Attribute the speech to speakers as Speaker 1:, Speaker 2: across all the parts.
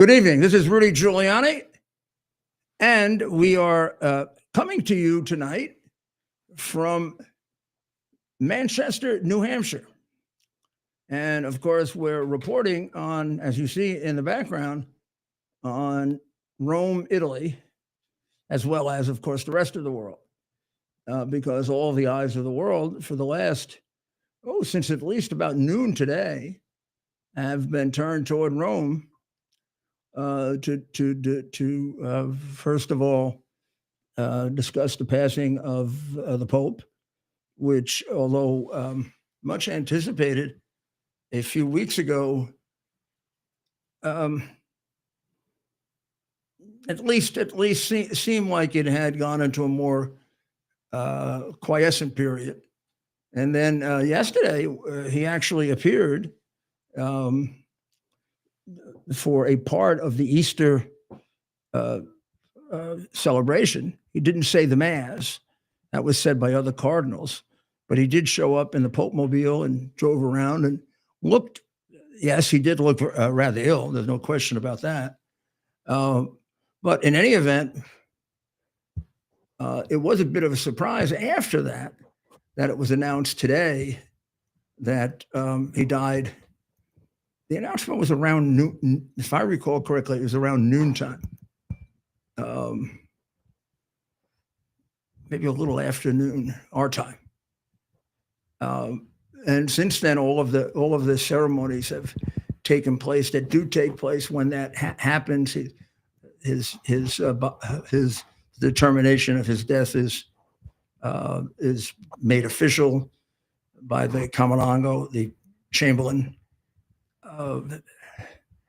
Speaker 1: Good evening. This is Rudy Giuliani, and we are coming to you tonight from Manchester, New Hampshire. And of course, we're reporting on, as you see in the background, on Rome, Italy, as well as, of course, the rest of the world, because all the eyes of the world for the last, since at least about noon today, have been turned toward Rome. To first of all discuss the passing of the Pope, which, although much anticipated a few weeks ago, at least seemed like it had gone into a more quiescent period. And then yesterday, he actually appeared for a part of the Easter celebration. He didn't say the Mass. That was said by other cardinals. But he did show up in the Pope mobile and drove around and looked. Yes, he did look rather ill. There's no question about that. But in any event, it was a bit of a surprise after that it was announced today that he died. The announcement was around noon, if I recall correctly, it was around noontime, maybe a little after noon, our time. And since then, all of the ceremonies have taken place that do take place when that happens. His determination of his death is made official by the Camerlengo, the Chamberlain.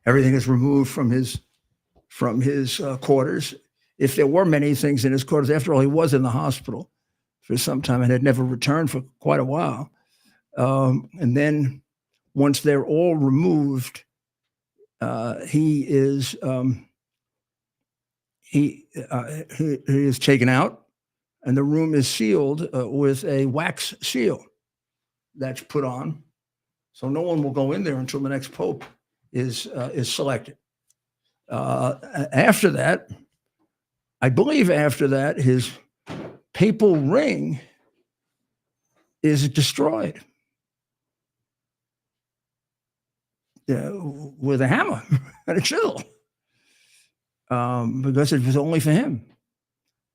Speaker 1: Everything is removed from his quarters. If there were many things in his quarters, after all, he was in the hospital for some time and had never returned for quite a while. And then once they're all removed, he is taken out, and the room is sealed with a wax seal that's put on. So no one will go in there until the next pope is selected. After that, I believe his papal ring is destroyed with a hammer and a chisel, because it was only for him.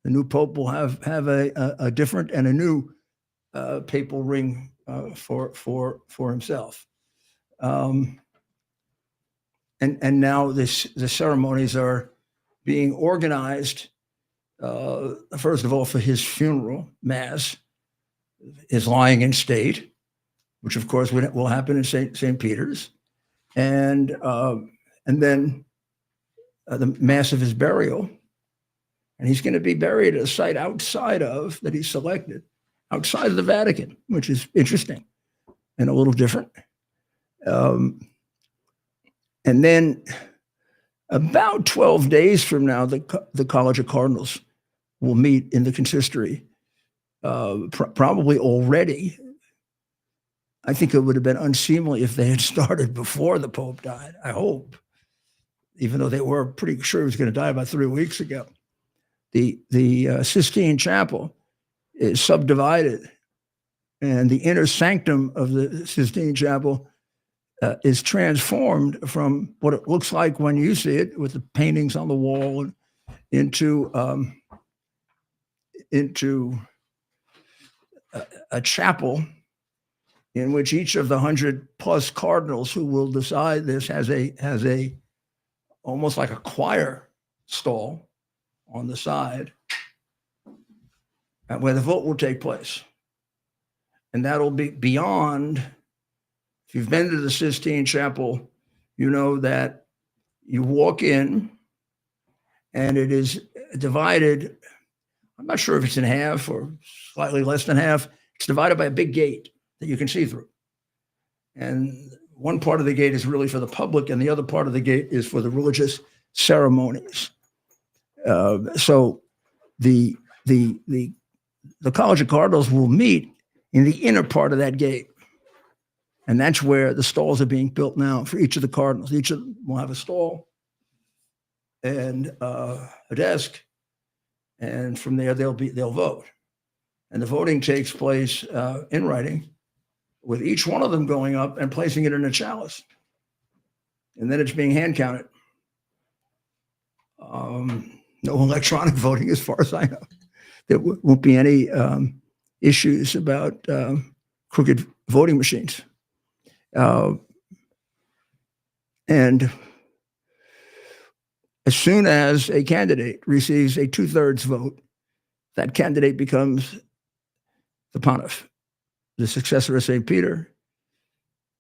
Speaker 1: The new pope will have a different and a new papal ring for himself. And now the ceremonies are being organized, first of all, for his funeral mass, his lying in state, which of course will happen in St. Peter's, and then the mass of his burial. And he's going to be buried at a site outside of, that he's selected, outside of the Vatican, which is interesting and a little different. And then about 12 days from now, the College of Cardinals will meet in the consistory, probably already. I think it would have been unseemly if they had started before the Pope died, I hope, even though they were pretty sure he was going to die about 3 weeks ago. The Sistine Chapel is subdivided, and the inner sanctum of the Sistine Chapel is transformed from what it looks like when you see it, with the paintings on the wall, into a chapel in which each of the 100+ cardinals who will decide this has a almost like a choir stall on the side, where the vote will take place. And that'll be beyond. If you've been to the Sistine Chapel, you know that you walk in and it is divided. I'm not sure if it's in half or slightly less than half. It's divided by a big gate that you can see through. And one part of the gate is really for the public, and the other part of the gate is for the religious ceremonies. So the College of Cardinals will meet in the inner part of that gate. And that's where the stalls are being built now for each of the cardinals. Each of them will have a stall. and a desk, and from there they'll vote. And the voting takes place in writing, with each one of them going up and placing it in a chalice, and then it's being hand counted. No electronic voting, as far as I know. There won't be any issues about crooked voting machines. And as soon as a candidate receives a 2/3 vote, that candidate becomes the Pontiff, the successor of St. Peter,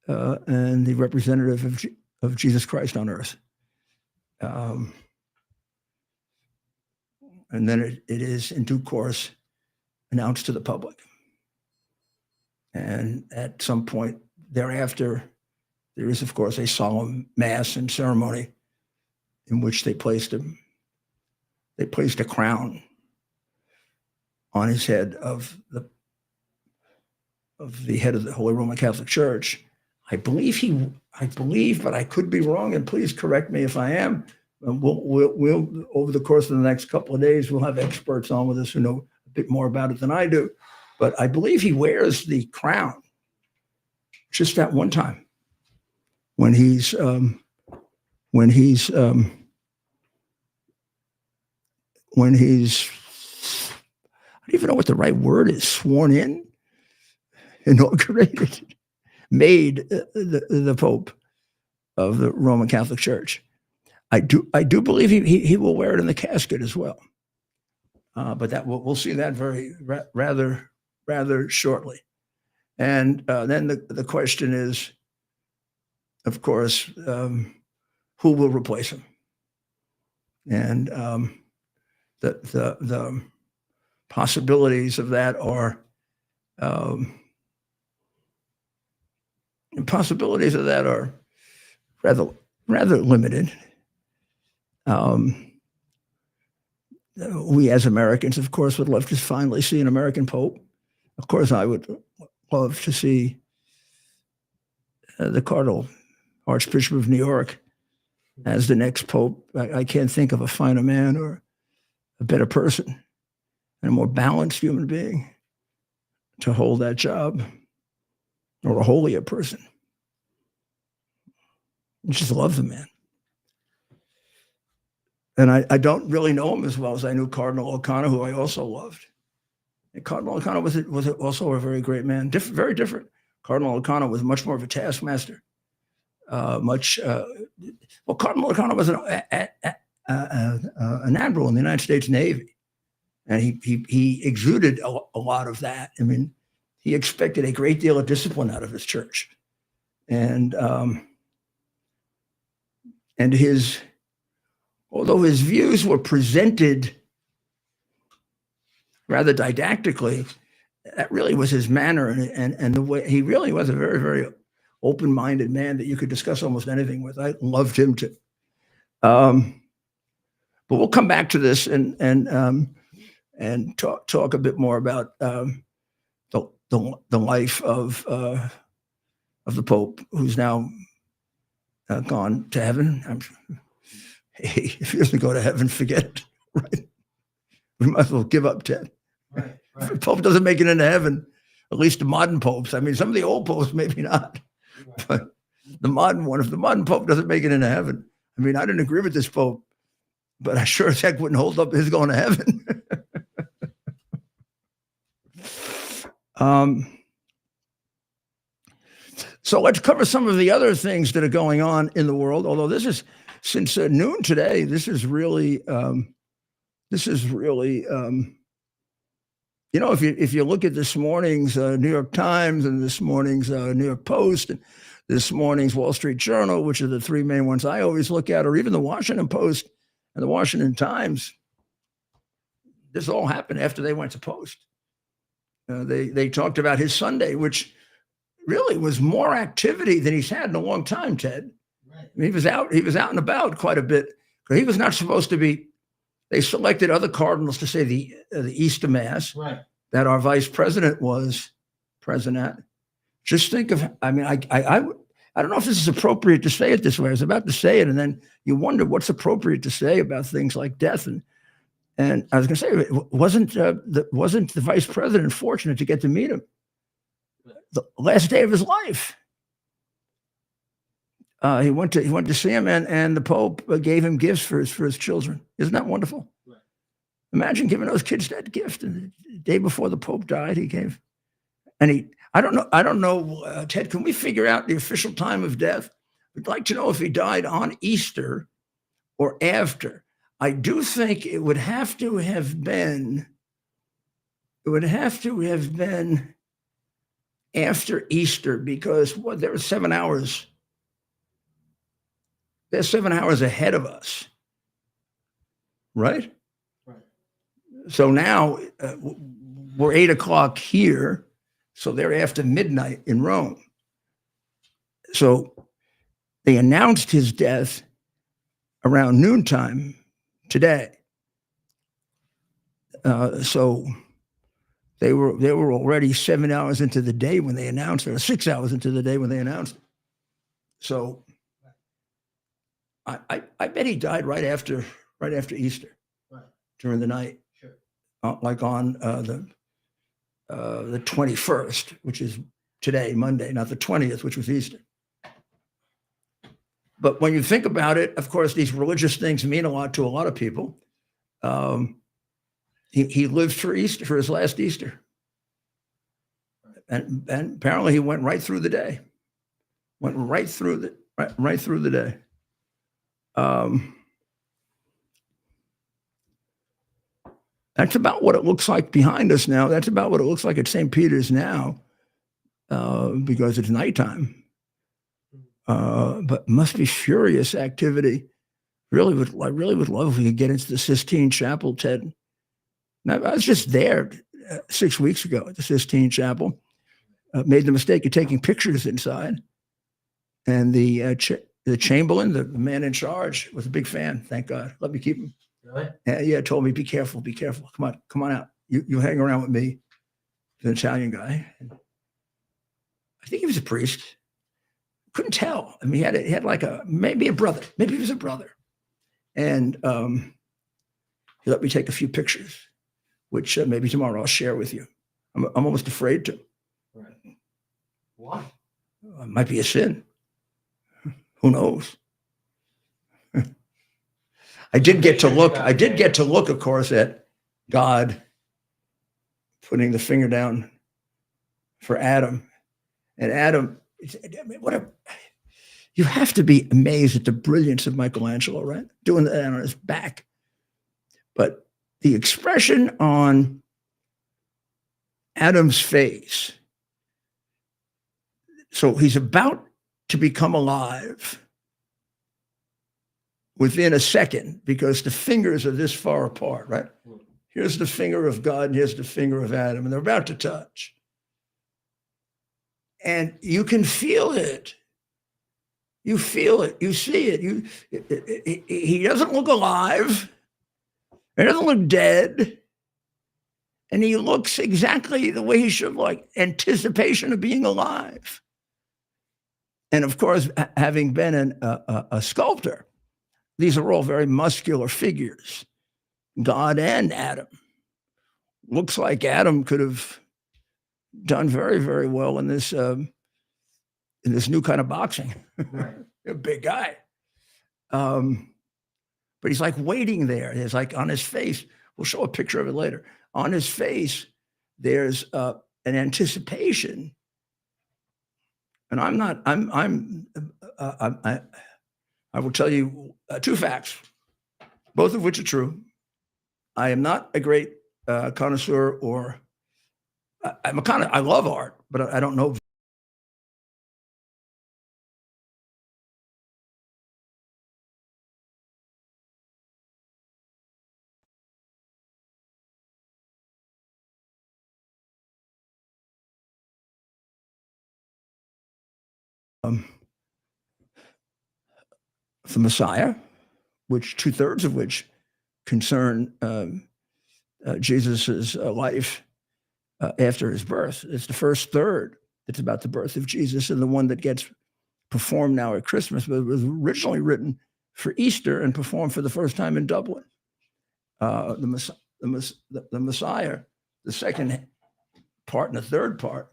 Speaker 1: and the representative of Jesus Christ on earth. And then it is in due course announced to the public. And at some point thereafter, there is, of course, a solemn mass and ceremony in which they placed a crown on his head of the head of the Holy Roman Catholic Church. I believe, but I could be wrong, and please correct me if I am. We'll over the course of the next couple of days, we'll have experts on with us who know a bit more about it than I do. But I believe he wears the crown just that one time when he's I don't even know what the right word is, sworn in, inaugurated, made the Pope of the Roman Catholic Church. I do believe he will wear it in the casket as well, but that we'll see that rather shortly. And then the question is, of course, who will replace him? And the possibilities of that are rather limited. We as Americans, of course, would love to finally see an American Pope. Of course, I would love to see the Cardinal Archbishop of New York as the next Pope. I can't think of a finer man or a better person and a more balanced human being to hold that job, or a holier person. I just love the man. And I don't really know him as well as I knew Cardinal O'Connor, who I also loved. And Cardinal O'Connor was also a very great man, very different. Cardinal O'Connor was much more of a taskmaster. Cardinal O'Connor was an admiral in the United States Navy, and he exuded a lot of that. I mean, he expected a great deal of discipline out of his church, and although his views were presented rather didactically, that really was his manner, and the way he really was a very, very open-minded man that you could discuss almost anything with. I loved him too. But we'll come back to this and talk a bit more about the life of the Pope, who's now gone to heaven. Hey, if he doesn't go to heaven, forget it. Right? We might as well give up, Ted. Right. If the Pope doesn't make it into heaven, at least the modern popes. I mean, some of the old popes maybe not, but the modern one. If the modern Pope doesn't make it into heaven, I mean, I didn't agree with this Pope, but I sure as heck wouldn't hold up his going to heaven. So let's cover some of the other things that are going on in the world. Although this is since noon today, this is really, if you look at this morning's New York Times and this morning's New York Post and this morning's Wall Street Journal, which are the three main ones I always look at, or even the Washington Post and the Washington Times, this all happened after they went to post. They talked about his Sunday, which really was more activity than he's had in a long time, Ted. Right. I mean, he was out and about quite a bit. He was not supposed to be. They selected other cardinals to say the Easter Mass, right, that our vice president was present at. Just think of, I mean, I don't know if this is appropriate to say it this way. I was about to say it, and then you wonder what's appropriate to say about things like death. And I was going to say, wasn't the vice president fortunate to get to meet him the last day of his life? He went to see him, and the Pope gave him gifts for his children. Isn't that wonderful? Right. Imagine giving those kids that gift. And the day before the Pope died, he gave. And I don't know, Ted, can we figure out the official time of death? We'd like to know if he died on Easter or after. I do think it would have to have been after Easter, because there were 7 hours. They're 7 hours ahead of us, right? Right. So now we're 8 o'clock here, so they're after midnight in Rome. So they announced his death around noontime today. So they were already 7 hours into the day when they announced it, or 6 hours into the day when they announced it. So I bet he died right after Easter, right, during the night, sure. Like on the 21st, which is today, Monday, not the 20th, which was Easter. But when you think about it, of course, these religious things mean a lot to a lot of people. He lived for Easter, for his last Easter, and apparently he went right through the day. Went right through the day. That's about what it looks like behind us now. That's about what it looks like at St. Peter's now, because it's nighttime. But must be furious activity. I really would love if we could get into the Sistine Chapel, Ted. Now, I was just there 6 weeks ago at the Sistine Chapel. Made the mistake of taking pictures inside, and the Chamberlain, the man in charge, was a big fan. Thank God. Let me keep him. Really? Yeah, told me, be careful. Come on out. You hang around with me. He's an Italian guy. I think he was a priest. Couldn't tell. I mean, he had like maybe a brother. Maybe he was a brother. And he let me take a few pictures, which maybe tomorrow I'll share with you. I'm almost afraid to. Right. Why? It might be a sin. Who knows? I did get to look, of course, at God putting the finger down for Adam. And Adam, you have to be amazed at the brilliance of Michelangelo, right? Doing that on his back. But the expression on Adam's face, so he's about to become alive within a second, because the fingers are this far apart, right? Here's the finger of God, and here's the finger of Adam, and they're about to touch. And you can feel it. You feel it. You see it. He doesn't look alive. He doesn't look dead. And he looks exactly the way he should look, anticipation of being alive. And of course, having been a sculptor, these are all very muscular figures, God and Adam. Looks like Adam could have done very, very well in this new kind of boxing. Right. A big guy. But he's like waiting there. There's like on his face, we'll show a picture of it later. On his face, there's an anticipation. And I will tell you two facts, both of which are true. I am not a great connoisseur, or I love art, but I don't know. The Messiah, which 2/3 of which concern Jesus's life after his birth. It's the first third that's about the birth of Jesus, and the one that gets performed now at Christmas, but it was originally written for Easter and performed for the first time in Dublin. The Messiah, the second part and the third part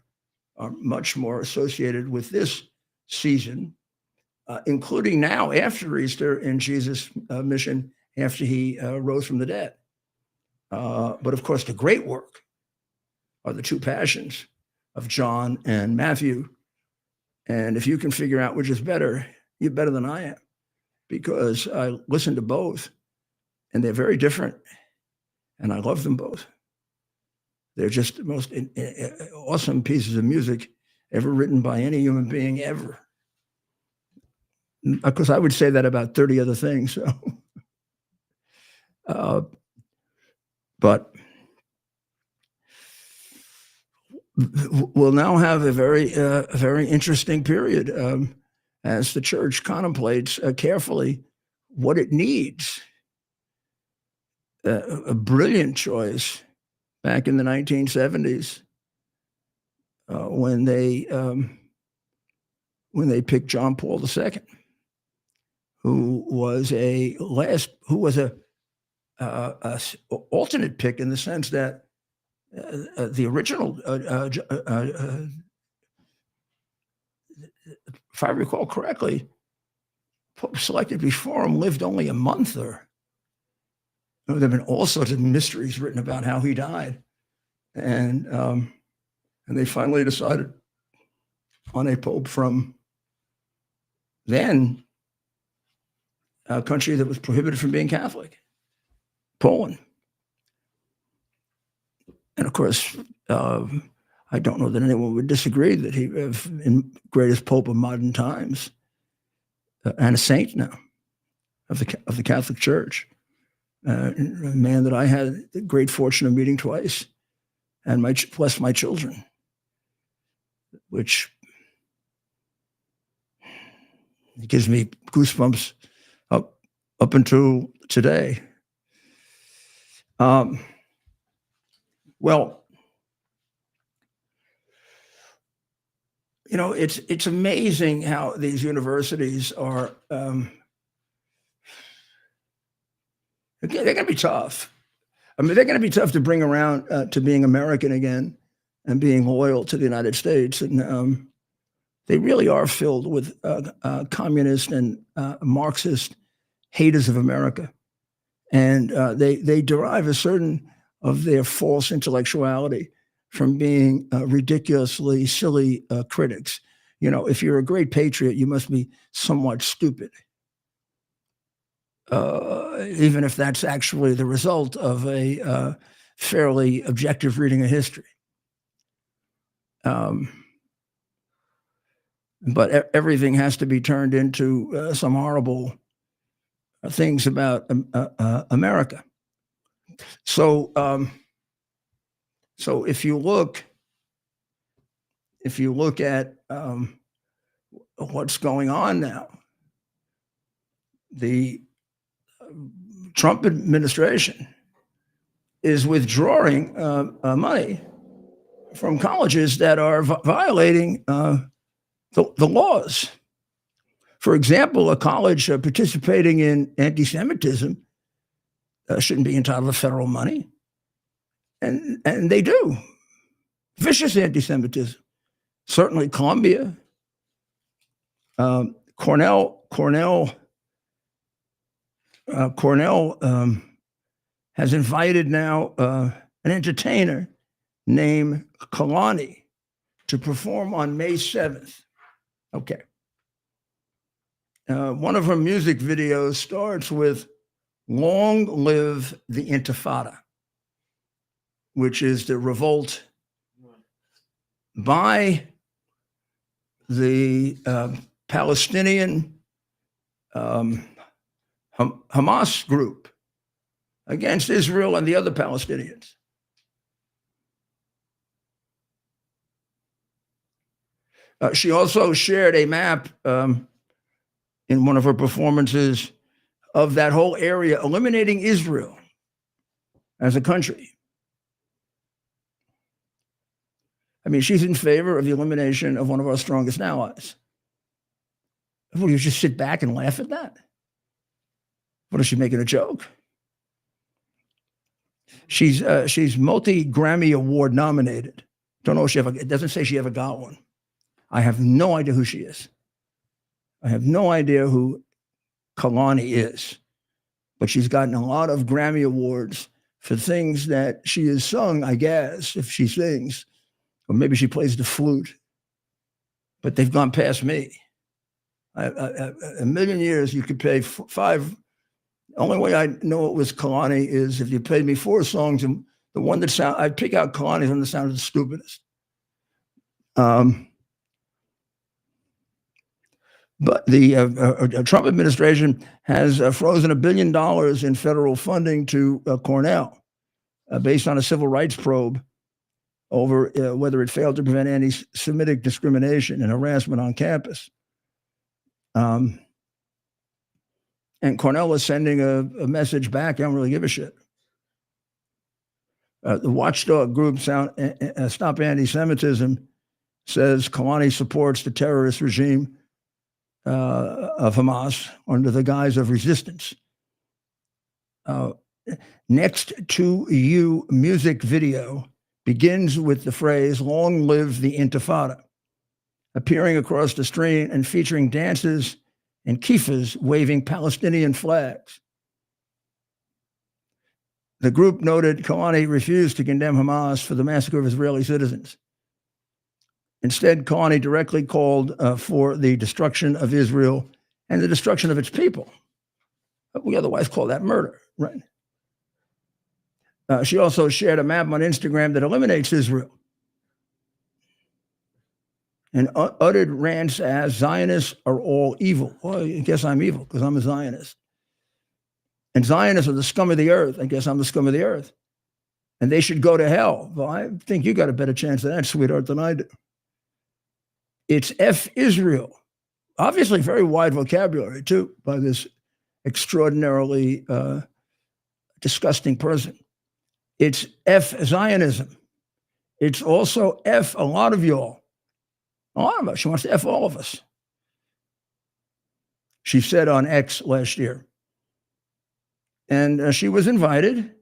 Speaker 1: are much more associated with this season, including now after Easter in Jesus' mission after he rose from the dead. But of course, the great work are the two passions of John and Matthew. And if you can figure out which is better, you're better than I am, because I listen to both and they're very different. And I love them both. They're just the most awesome pieces of music ever written by any human being ever. Of course, I would say that about 30 other things. So, but we'll now have a very interesting period as the church contemplates carefully what it needs. A brilliant choice back in the 1970s when they picked John Paul II, who was a alternate pick in the sense that the original, if I recall correctly, Pope selected before him lived only a month. Or there have been all sorts of mysteries written about how he died, and they finally decided on a pope from then a country that was prohibited from being Catholic, Poland. And of course, I don't know that anyone would disagree that he was the greatest pope of modern times and a saint now of the Catholic Church. A man that I had the great fortune of meeting twice, and blessed my children, which gives me goosebumps up until today. Well, you know, it's amazing how these universities are. They're going to be tough. I mean, they're going to be tough to bring around to being American again and being loyal to the United States. And they really are filled with communist and Marxist haters of America. And they derive a certain of their false intellectuality from being ridiculously silly critics. You know, if you're a great patriot, you must be somewhat stupid. Even if that's actually the result of a fairly objective reading of history. But everything has to be turned into some horrible things about America. So if you look at what's going on now, the Trump administration is withdrawing money from colleges that are violating the laws. For example, a college participating in anti-Semitism shouldn't be entitled to federal money, and they do. Vicious anti-Semitism. Certainly, Columbia, Cornell has invited now an entertainer named Kalani to perform on May 7th. Okay. One of her music videos starts with "Long Live the Intifada," which is the revolt by the Palestinian Hamas group against Israel and the other Palestinians. She also shared a map in one of her performances of that whole area, eliminating Israel as a country. I mean, she's in favor of the elimination of one of our strongest allies. Will you just sit back and laugh at that? What is she making a joke? She's multi-Grammy Award nominated. Don't know if it doesn't say she ever got one. I have no idea who she is. I have no idea who Kalani is, but she's gotten a lot of Grammy Awards for things that she has sung, I guess, if she sings, or maybe she plays the flute, but they've gone past me. A million years, you could pay five. The only way I know it was Kalani is if you played me 4 songs, and the one that I'd pick out Kalani's one that sounded the stupidest. But the Trump administration has frozen $1 billion in federal funding to Cornell based on a civil rights probe over whether it failed to prevent anti-Semitic discrimination and harassment on campus. And Cornell is sending a message back. I don't really give a shit. The watchdog group Stop Anti-Semitism says Kalani supports the terrorist regime of Hamas under the guise of resistance. Next to You music video begins with the phrase, "Long live the Intifada," appearing across the screen and featuring dances and kiffas waving Palestinian flags. The group noted Kalani refused to condemn Hamas for the massacre of Israeli citizens. Instead, Kalani directly called for the destruction of Israel and the destruction of its people. We otherwise call that murder, right? She also shared a map on Instagram that eliminates Israel and uttered rants as Zionists are all evil. Well, I guess I'm evil because I'm a Zionist. And Zionists are the scum of the earth. I guess I'm the scum of the earth. And they should go to hell. Well, I think you got a better chance of that, sweetheart, than I do. It's F Israel. Obviously, very wide vocabulary, too, by this extraordinarily disgusting person. It's F Zionism. It's also F a lot of y'all. A lot of us. She wants to F all of us. She said on X last year. And she was invited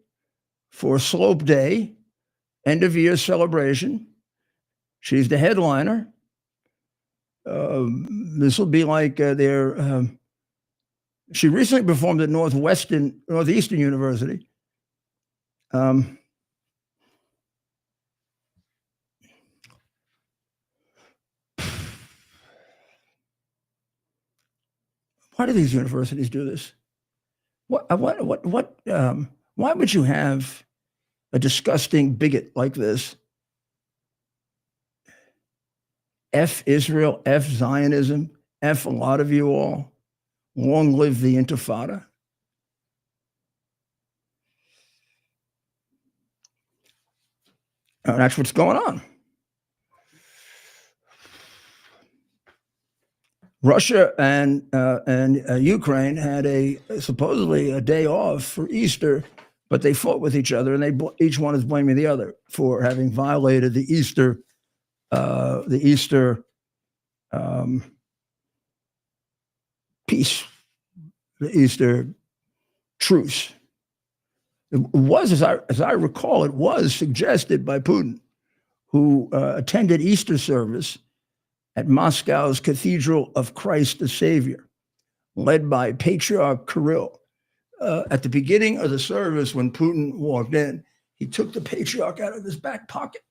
Speaker 1: for Slope Day, end of year celebration. She's the headliner. This will be like she recently performed at Northeastern University. Why do these universities do this? Why would you have a disgusting bigot like this? F Israel, F Zionism, F a lot of you all. Long live the Intifada. That's what's going on. Russia and Ukraine had supposedly a day off for Easter, but they fought with each other, and each one is blaming the other for having violated the Easter peace, the Easter truce. It was, as I recall, it was suggested by Putin, who attended Easter service at Moscow's Cathedral of Christ the Savior, led by Patriarch Kirill. At the beginning of the service, when Putin walked in, he took the patriarch out of his back pocket,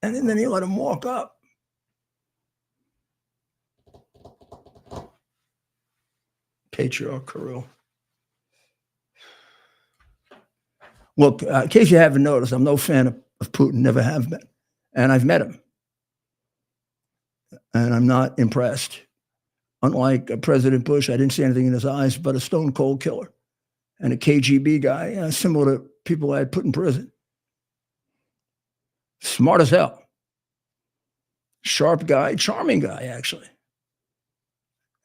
Speaker 1: and then he let him walk up. Patriarch Kirill. Look, in case you haven't noticed, I'm no fan of Putin, never have been. And I've met him. And I'm not impressed. Unlike President Bush, I didn't see anything in his eyes but a stone cold killer and a KGB guy, similar to people I had put in prison. Smart as hell. Sharp guy, charming guy, actually.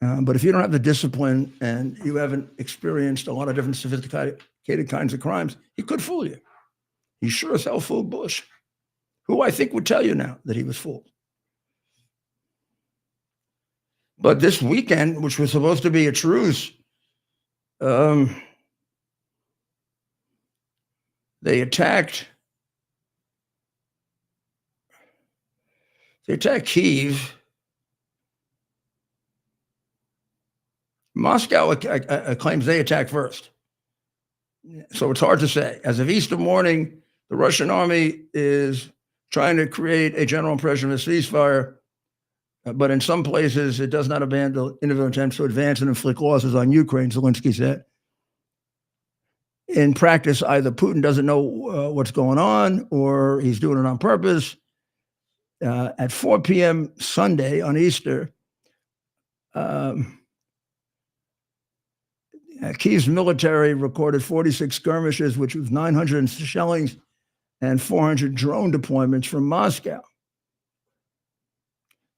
Speaker 1: But if you don't have the discipline and you haven't experienced a lot of different sophisticated kinds of crimes, he could fool you. He sure as hell fooled Bush, who I think would tell you now that he was fooled. But this weekend, which was supposed to be a truce, um, they attacked Kyiv. Moscow claims they attacked first. So it's hard to say. As of Easter morning, the Russian army is trying to create a general impression of a ceasefire, but in some places it does not abandon individual attempts to advance and inflict losses on Ukraine, Zelensky said. In practice, either Putin doesn't know what's going on or he's doing it on purpose. At 4 p.m. Sunday on Easter, Kyiv's military recorded 46 skirmishes, which was 900 shellings and 400 drone deployments from Moscow.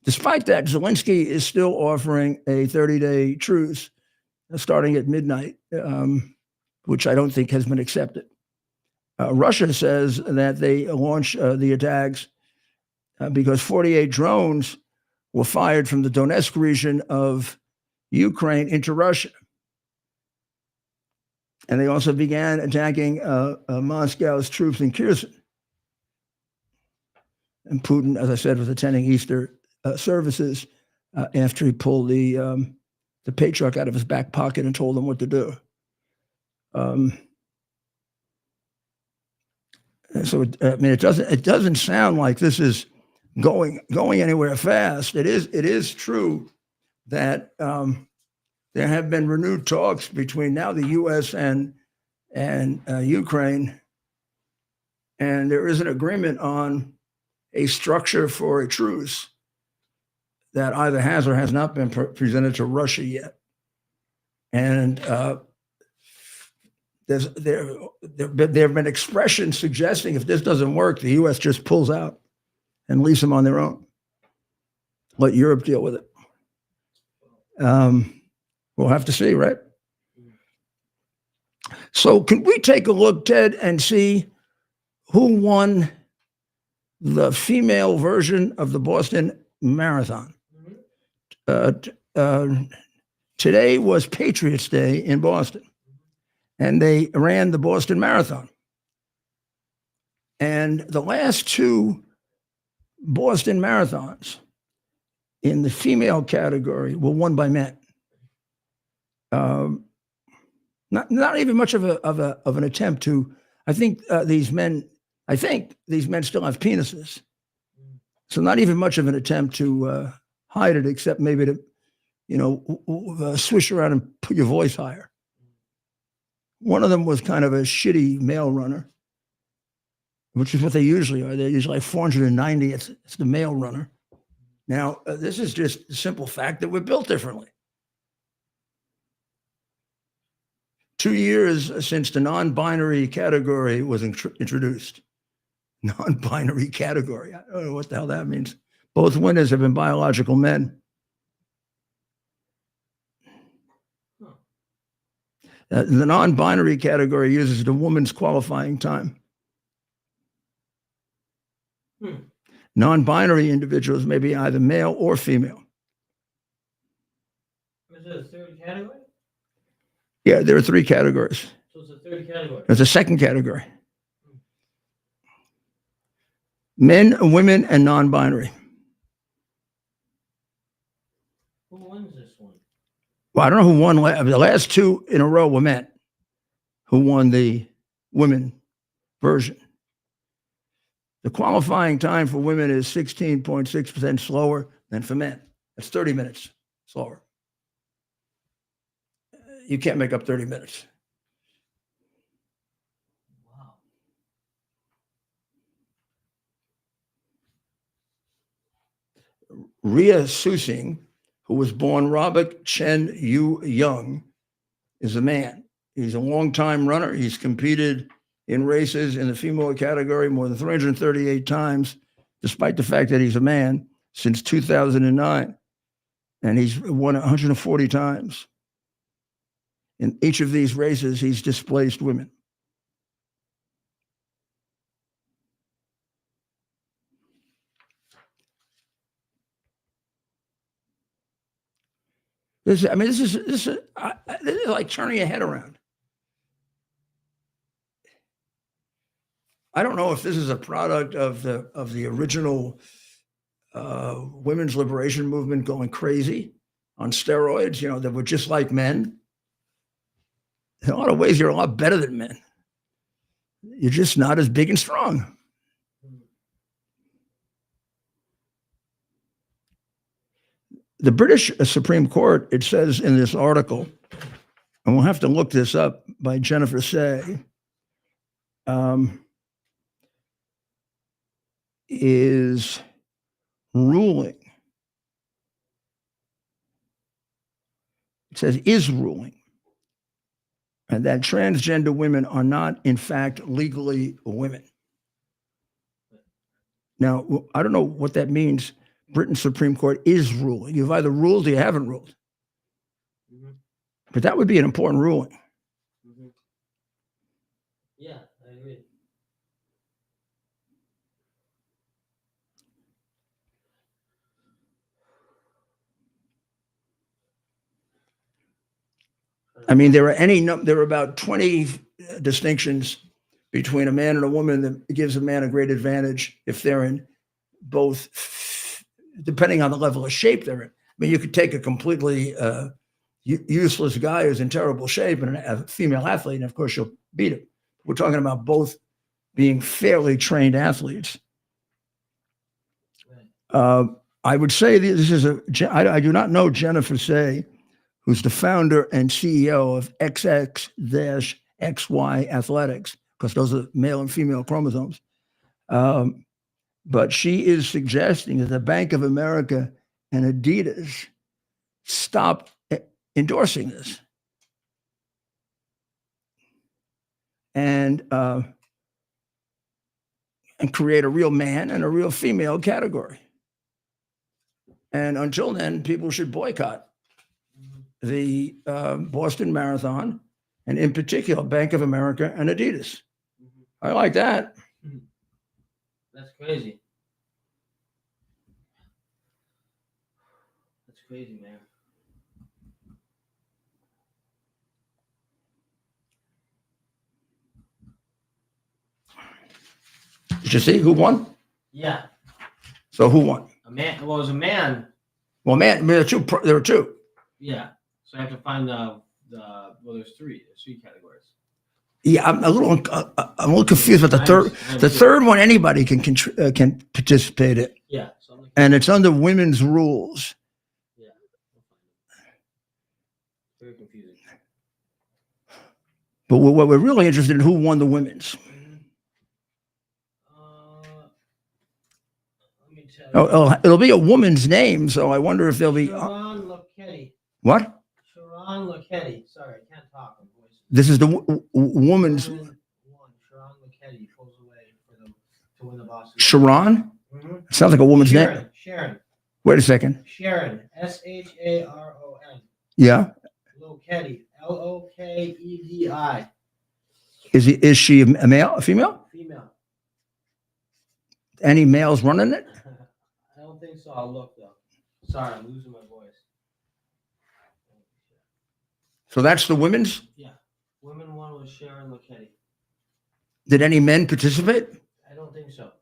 Speaker 1: Despite that, Zelensky is still offering a 30-day truce starting at midnight, which I don't think has been accepted. Russia says that they launched the attacks because 48 drones were fired from the Donetsk region of Ukraine into Russia. And they also began attacking Moscow's troops in Kherson. And Putin, as I said, was attending Easter services after he pulled the patriarch out of his back pocket and told them what to do. So it doesn't sound like this is going anywhere fast. It is true that there have been renewed talks between now the U.S. and Ukraine, and there is an agreement on a structure for a truce that either has or has not been presented to Russia yet. And there have been expressions suggesting if this doesn't work, the U.S. just pulls out and leaves them on their own. Let Europe deal with it. We'll have to see, right? So can we take a look, Ted, and see who won the female version of the Boston Marathon? Today was Patriots Day in Boston, and they ran the Boston Marathon. And the last two Boston Marathons in the female category were won by men. Not even much of an attempt to. I think these men still have penises, so not even much of an attempt to hide it, except maybe to, swish around and put your voice higher. One of them was kind of a shitty male runner, which is what they usually are. They're usually like 490. It's the male runner. Now, this is just the simple fact that we're built differently. 2 years since the non-binary category was introduced. Non-binary category. I don't know what the hell that means. Both winners have been biological men. The non-binary category uses the woman's qualifying time. Non-binary individuals may be either male or female.
Speaker 2: Is there a third category?
Speaker 1: Yeah, there are three categories.
Speaker 2: So it's a third category.
Speaker 1: There's a second category. Men, women, and non-binary.
Speaker 2: Who wins this one?
Speaker 1: Well, I don't know who won. The last two in a row were men who won the women version. The qualifying time for women is 16.6% slower than for men. That's 30 minutes slower. You can't make up 30 minutes.
Speaker 2: Wow.
Speaker 1: Ria Susing, who was born Robert Chen Yu Young, is a man. He's a long-time runner. He's competed in races in the female category more than 338 times, despite the fact that he's a man, since 2009. And he's won 140 times. In each of these races, he's displaced women. This is like turning your head around. I don't know if this is a product of the original women's liberation movement going crazy on steroids, that were just like men. In a lot of ways, you're a lot better than men. You're just not as big and strong. The British Supreme Court, it says in this article, and we'll have to look this up, by Jennifer Say, is ruling. It says is ruling, and that transgender women are not, in fact, legally women. Now, I don't know what that means. Britain's Supreme Court is ruling. You've either ruled or you haven't ruled.
Speaker 2: Mm-hmm.
Speaker 1: But that would be an important ruling.
Speaker 2: Mm-hmm. Yeah, I agree.
Speaker 1: I mean, there are about 20 distinctions between a man and a woman that gives a man a great advantage if they're in both, depending on the level of shape they're in. I mean, you could take a completely useless guy who's in terrible shape and a female athlete, and of course you'll beat him. We're talking about both being fairly trained athletes. I would say this is I do not know Jennifer Say, who's the founder and CEO of XX-XY Athletics, because those are male and female chromosomes. But she is suggesting that the Bank of America and Adidas stop endorsing this. And create a real man and a real female category. And until then, people should boycott the Boston Marathon, and in particular, Bank of America and Adidas.
Speaker 2: Mm-hmm.
Speaker 1: I like that.
Speaker 2: That's crazy. That's crazy, man.
Speaker 1: Did you see who won?
Speaker 2: Yeah.
Speaker 1: So who won?
Speaker 2: A man. Well, it was a man.
Speaker 1: Well, man, there are two.
Speaker 2: Yeah. So I have to find well, there's three. There's three categories.
Speaker 1: Yeah, I'm a little confused with the third. The third one, anybody can participate in.
Speaker 2: Yeah.
Speaker 1: And it's under women's rules.
Speaker 2: Yeah. Very confusing.
Speaker 1: But what we're really interested in, who won the women's?
Speaker 2: Let me tell you.
Speaker 1: Oh, it'll be a woman's name, so I wonder if there'll be.
Speaker 2: Sharon Lochetti.
Speaker 1: What?
Speaker 2: Sharon Lochetti. Sorry, I can't talk.
Speaker 1: This is the woman's.
Speaker 2: Sharon Lochetti pulls away to win the Boston.
Speaker 1: Sharon?
Speaker 2: Mm-hmm.
Speaker 1: Sounds like a woman's name.
Speaker 2: Sharon.
Speaker 1: Wait a second.
Speaker 2: Sharon. Sharon.
Speaker 1: Yeah.
Speaker 2: Lochetti. Lokedi.
Speaker 1: Is she a male, a female?
Speaker 2: Female.
Speaker 1: Any males running it?
Speaker 2: I don't think so. I'll look though. Sorry, I'm losing my voice.
Speaker 1: So that's the women's?
Speaker 2: Yeah. Women one was Sharon Lochetti.
Speaker 1: Did any men participate?
Speaker 2: I don't think so.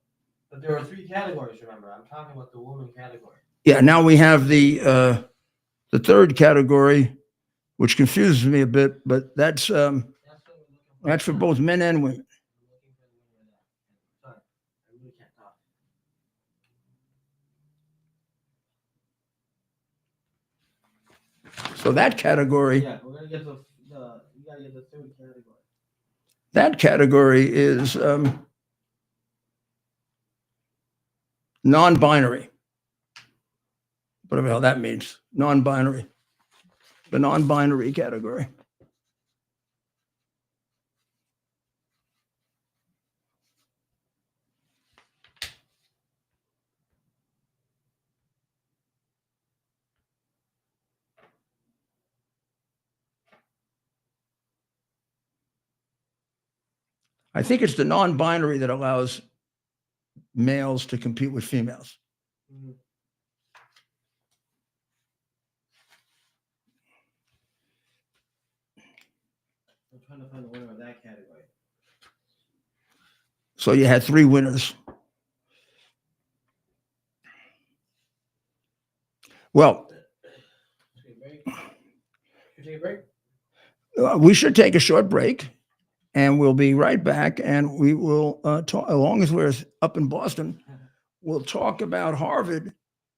Speaker 2: But there are three categories, remember. I'm talking about the woman category.
Speaker 1: Yeah, now we have the third category, which confuses me a bit, but that's for both men and women.
Speaker 2: Sorry, I really can't talk.
Speaker 1: So that category.
Speaker 2: Yeah, we're gonna get you gotta get the third category.
Speaker 1: That category is non-binary. Whatever the hell that means. Non-binary. The non-binary category. I think it's the non-binary that allows males to compete with females.
Speaker 2: Mm-hmm. trying to find the winner of that category.
Speaker 1: So you had 3 winners. Well,
Speaker 2: Take a break. Should we take a break?
Speaker 1: we should take a short break, and we'll be right back. And we will talk, as long as we're up in Boston, we'll talk about Harvard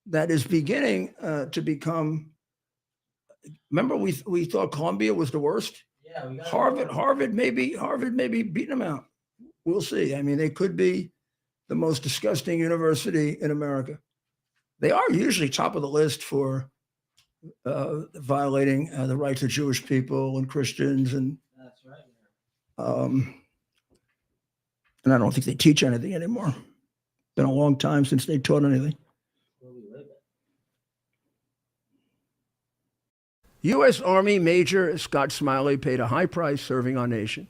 Speaker 1: that is beginning to become. Remember, we thought Columbia was the worst.
Speaker 2: Yeah, we got
Speaker 1: Harvard may be beating them out. We'll see. I mean, they could be the most disgusting university in America. They are usually top of the list for violating the rights of Jewish people and Christians, and
Speaker 2: That's right.
Speaker 1: and I don't think they teach anything anymore. Been a long time since they taught anything.
Speaker 2: We'll be right back.
Speaker 1: U.S. Army Major Scott Smiley paid a high price serving our nation.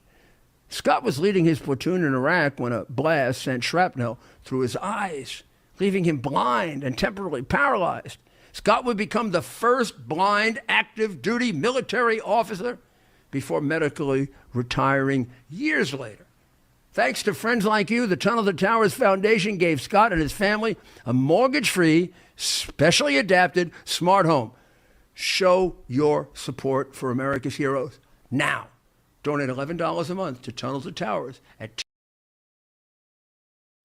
Speaker 1: Scott was leading his platoon in Iraq when a blast sent shrapnel through his eyes, leaving him blind and temporarily paralyzed. Scott would become the first blind active duty military officer before medically retiring years later. Thanks to friends like you, the Tunnel to Towers Foundation gave Scott and his family a mortgage-free, specially adapted smart home. Show your support for America's heroes now. Donate $11 a month to Tunnel to Towers at.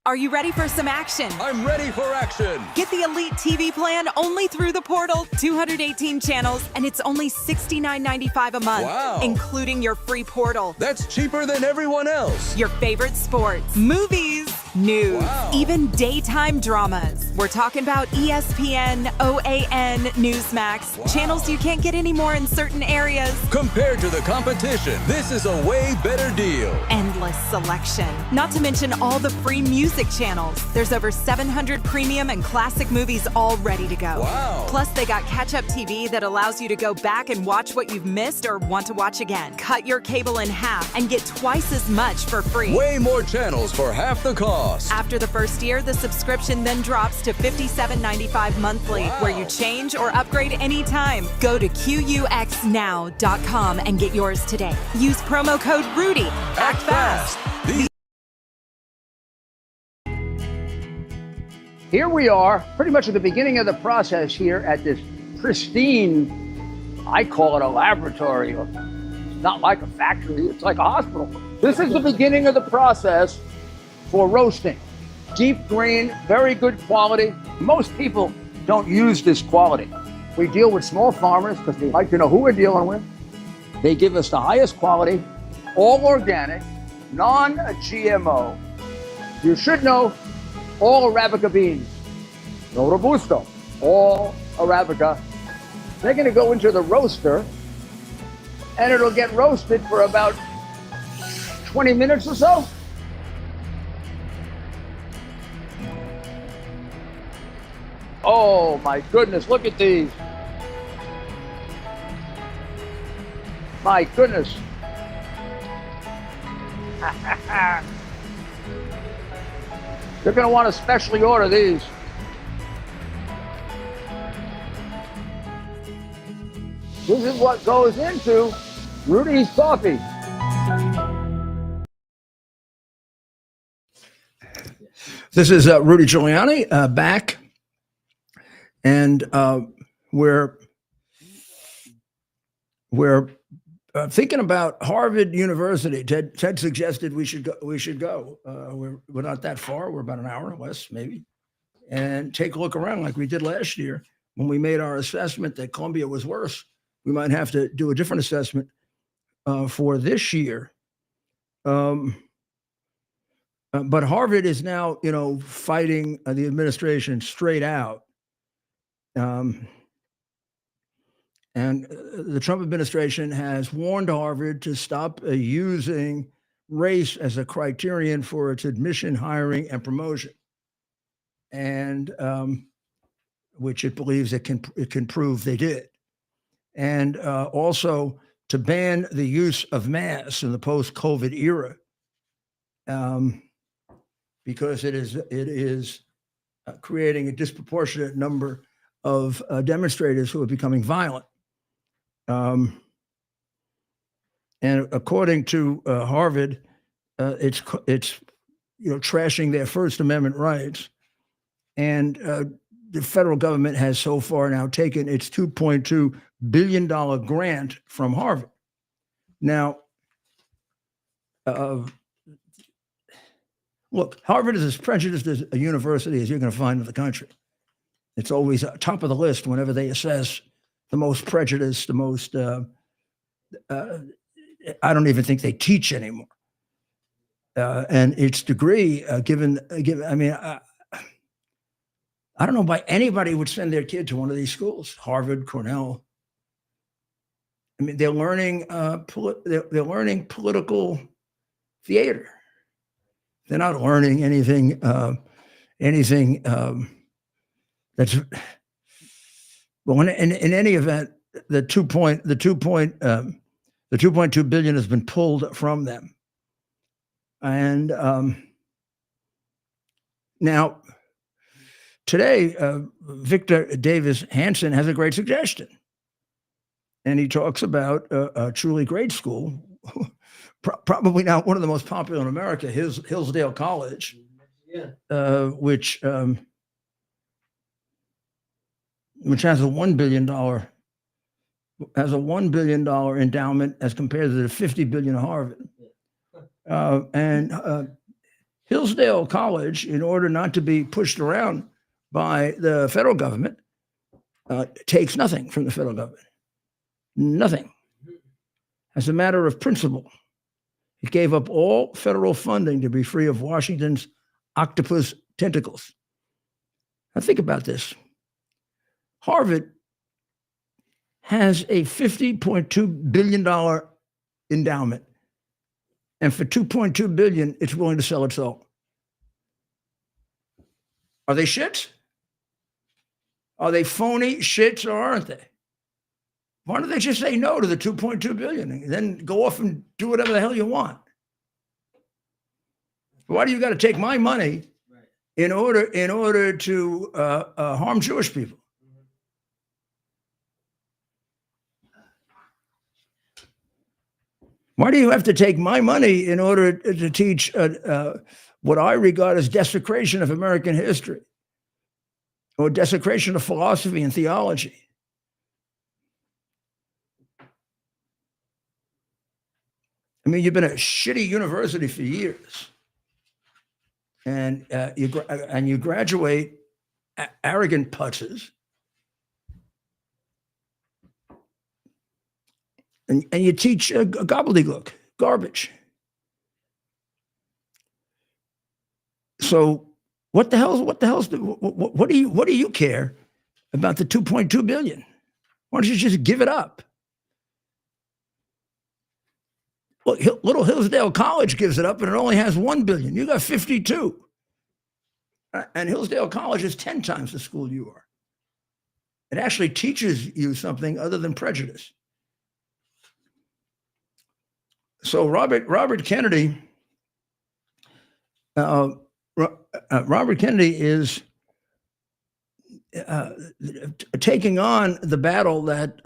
Speaker 3: Are you ready for some action?
Speaker 4: I'm ready for action.
Speaker 3: Get the Elite TV plan only through the portal. 218 channels, and it's only $69.95 a month,
Speaker 4: Wow.
Speaker 3: including your free portal.
Speaker 4: That's cheaper than everyone else.
Speaker 3: Your favorite sports, movies, news,
Speaker 4: Wow.
Speaker 3: even daytime dramas. We're talking about ESPN, OAN, Newsmax,
Speaker 4: Wow.
Speaker 3: channels you can't get anymore in certain areas.
Speaker 4: Compared to the competition, this is a way better deal.
Speaker 3: Endless selection. Not to mention all the free music channels. There's over 700 premium and classic movies all ready to go.
Speaker 4: Wow.
Speaker 3: Plus, they got catch-up TV that allows you to go back and watch what you've missed or want to watch again. Cut your cable in half and get twice as much for free.
Speaker 4: Way more channels for half the cost.
Speaker 3: After the first year, the subscription then drops to $57.95 monthly,
Speaker 4: Wow.
Speaker 3: where you change or upgrade anytime. Go to QUXNow.com and get yours today. Use promo code RUDY. Act fast.
Speaker 1: Here we are, pretty much at the beginning of the process here at this pristine, I call it a laboratory. It's not like a factory, it's like a hospital. This is the beginning of the process for roasting. Deep grain, very good quality. Most people don't use this quality. We deal with small farmers because they like to know who we're dealing with. They give us the highest quality, all organic, non-GMO. You should know all Arabica beans, no Robusto, all Arabica. They're gonna go into the roaster and it'll get roasted for about 20 minutes or so. Oh my goodness, look at these. My goodness. You're going to want to specially order these. This is what goes into Rudy's coffee. This is Rudy Giuliani back, and we're thinking about Harvard University. Ted suggested we should go. We're not that far. We're about an hour less, maybe, and take a look around like we did last year when we made our assessment that Columbia was worse. We might have to do a different assessment for this year. But Harvard is now, fighting the administration straight out. And the Trump administration has warned Harvard to stop using race as a criterion for its admission, hiring, and promotion, and which it believes it can prove they did, and also to ban the use of masks in the post-COVID era, because it is creating a disproportionate number of demonstrators who are becoming violent. And according to Harvard, it's trashing their First Amendment rights. And the federal government has so far now taken its $2.2 billion grant from Harvard. Now, look, Harvard is as prejudiced as a university as you're going to find in the country. It's always top of the list whenever they assess the most prejudiced, the most, I don't even think they teach anymore. And its degree, I mean, I don't know why anybody would send their kid to one of these schools, Harvard, Cornell. I mean, they're learning they're learning political theater. They're not learning anything that's well. In any event, the 2.2 billion has been pulled from them, and now. Today, Victor Davis Hanson has a great suggestion. And he talks about a truly great school, probably now one of the most popular in America, Hillsdale College, which has a $1 billion endowment as compared to the $50 billion of Harvard. And Hillsdale College, in order not to be pushed around by the federal government, takes nothing from the federal government. Nothing. As a matter of principle, it gave up all federal funding to be free of Washington's octopus tentacles. Now think about this. Harvard has a $50.2 billion endowment. And for $2.2 billion, it's willing to sell its soul. Are they shits? Are they phony shits or aren't they? Why don't they just say no to the $2.2 billion and then go off and do whatever the hell you want? Why do you got to take my money in order to harm Jewish people? Why do you have to take my money in order to teach what I regard as desecration of American history or desecration of philosophy and theology? I mean, you've been a shitty university for years, and you graduate arrogant putzes, and you teach gobbledygook, garbage. So what do you care about the 2.2 billion? Why don't you just give it up? Look, little Hillsdale College gives it up and it only has 1 billion. You got 52. And Hillsdale College is 10 times the school you are. It actually teaches you something other than prejudice. So Robert Kennedy is taking on the battle that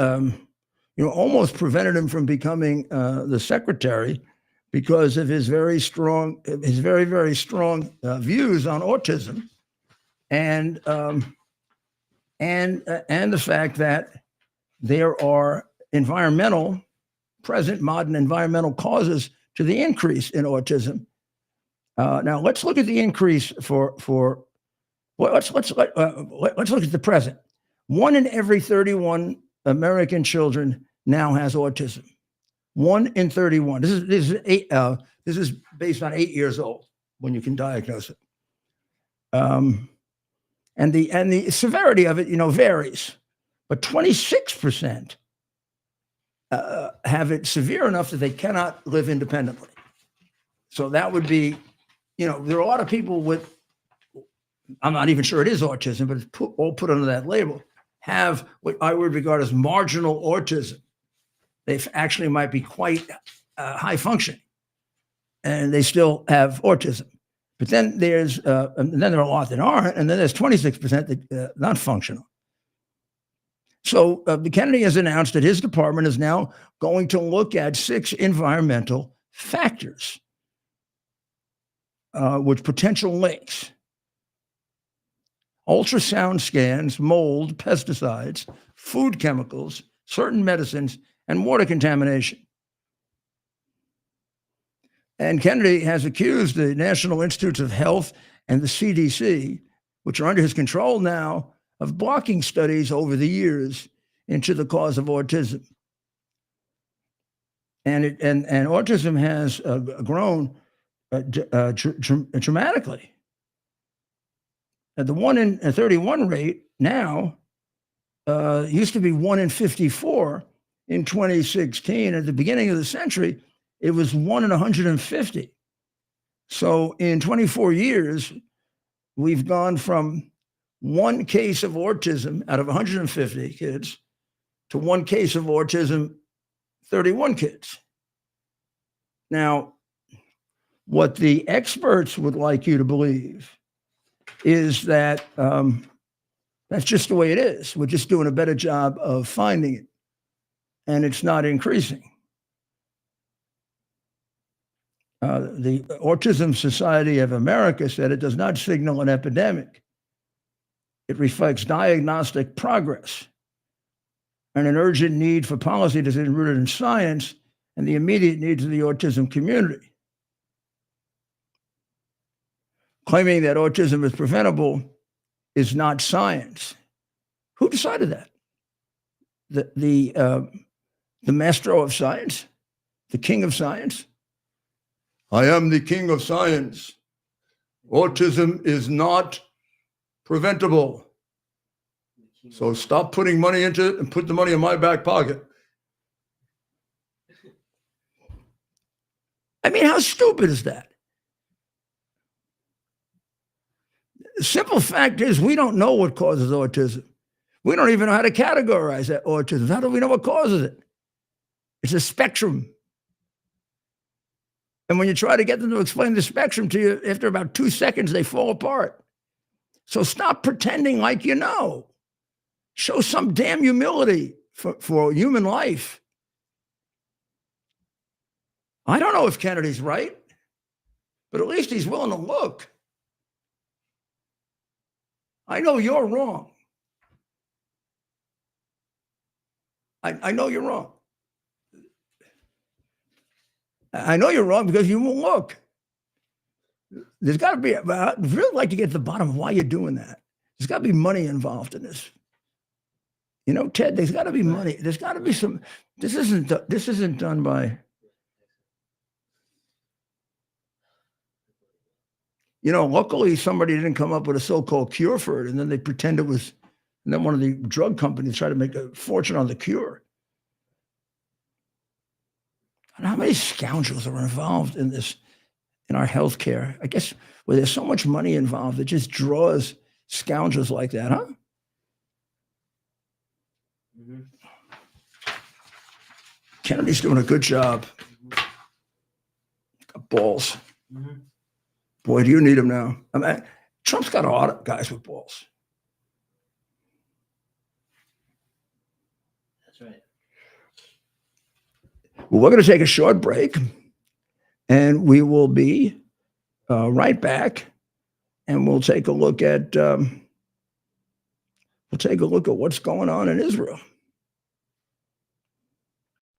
Speaker 1: almost prevented him from becoming the secretary because of his very very strong views on autism, and the fact that there are modern environmental causes to the increase in autism. Now let's look at the increase let's look at the present. 1 in every 31 American children now has autism. 1 in 31. This is based on 8 years old when you can diagnose it. And the severity of it, varies, but 26% have it severe enough that they cannot live independently. So that would be, there are a lot of people with, I'm not even sure it is autism, but it's all put under that label, have what I would regard as marginal autism. They actually might be quite high functioning, and they still have autism. But then there are a lot that aren't, and then there's 26% that not functional. So Kennedy has announced that his department is now going to look at 6 environmental factors with potential links: ultrasound scans, mold, pesticides, food chemicals, certain medicines, and water contamination. And Kennedy has accused the National Institutes of Health and the CDC, which are under his control now, of blocking studies over the years into the cause of autism. And autism has grown dramatically. The 1 in 31 rate now used to be 1 in 54 in 2016. At the beginning of the century, it was 1 in 150. So in 24 years, we've gone from 1 case of autism out of 150 kids to 1 case of autism, 31 kids. Now, what the experts would like you to believe is that that's just the way it is. We're just doing a better job of finding it, and it's not increasing. The Autism Society of America said it does not signal an epidemic. It reflects diagnostic progress and an urgent need for policy that is rooted in science and the immediate needs of the autism community. Claiming that autism is preventable is not science. Who decided that? The maestro of science? The king of science? I am the king of science. Autism is not preventable. So stop putting money into it and put the money in my back pocket. I mean, how stupid is that? The simple fact is we don't know what causes autism. We don't even know how to categorize that autism. How do we know what causes it? It's a spectrum. And when you try to get them to explain the spectrum to you, after about 2 seconds, they fall apart. So stop pretending like you know. Show some damn humility for human life. I don't know if Kennedy's right, but at least he's willing to look. I know you're wrong. I know you're wrong. I know you're wrong because you won't look. There's got to be, I'd really like to get to the bottom of why you're doing that. There's got to be money involved in this. You know, Ted, there's got to be money. There's got to be some, this isn't done by, you know, luckily somebody didn't come up with a so-called cure for it, and then they pretend it was, and then one of the drug companies tried to make a fortune on the cure. And how many scoundrels are involved in this, in our healthcare? I guess where there's so much money involved, it just draws scoundrels like that, huh?
Speaker 2: Mm-hmm.
Speaker 1: Kennedy's doing a good job. Got balls.
Speaker 2: Mm-hmm.
Speaker 1: Boy, do you need him now. I mean, Trump's got a lot of guys with balls.
Speaker 2: That's right.
Speaker 1: Well, we're going to take a short break, and we will be right back, and we'll take a look at what's going on in Israel.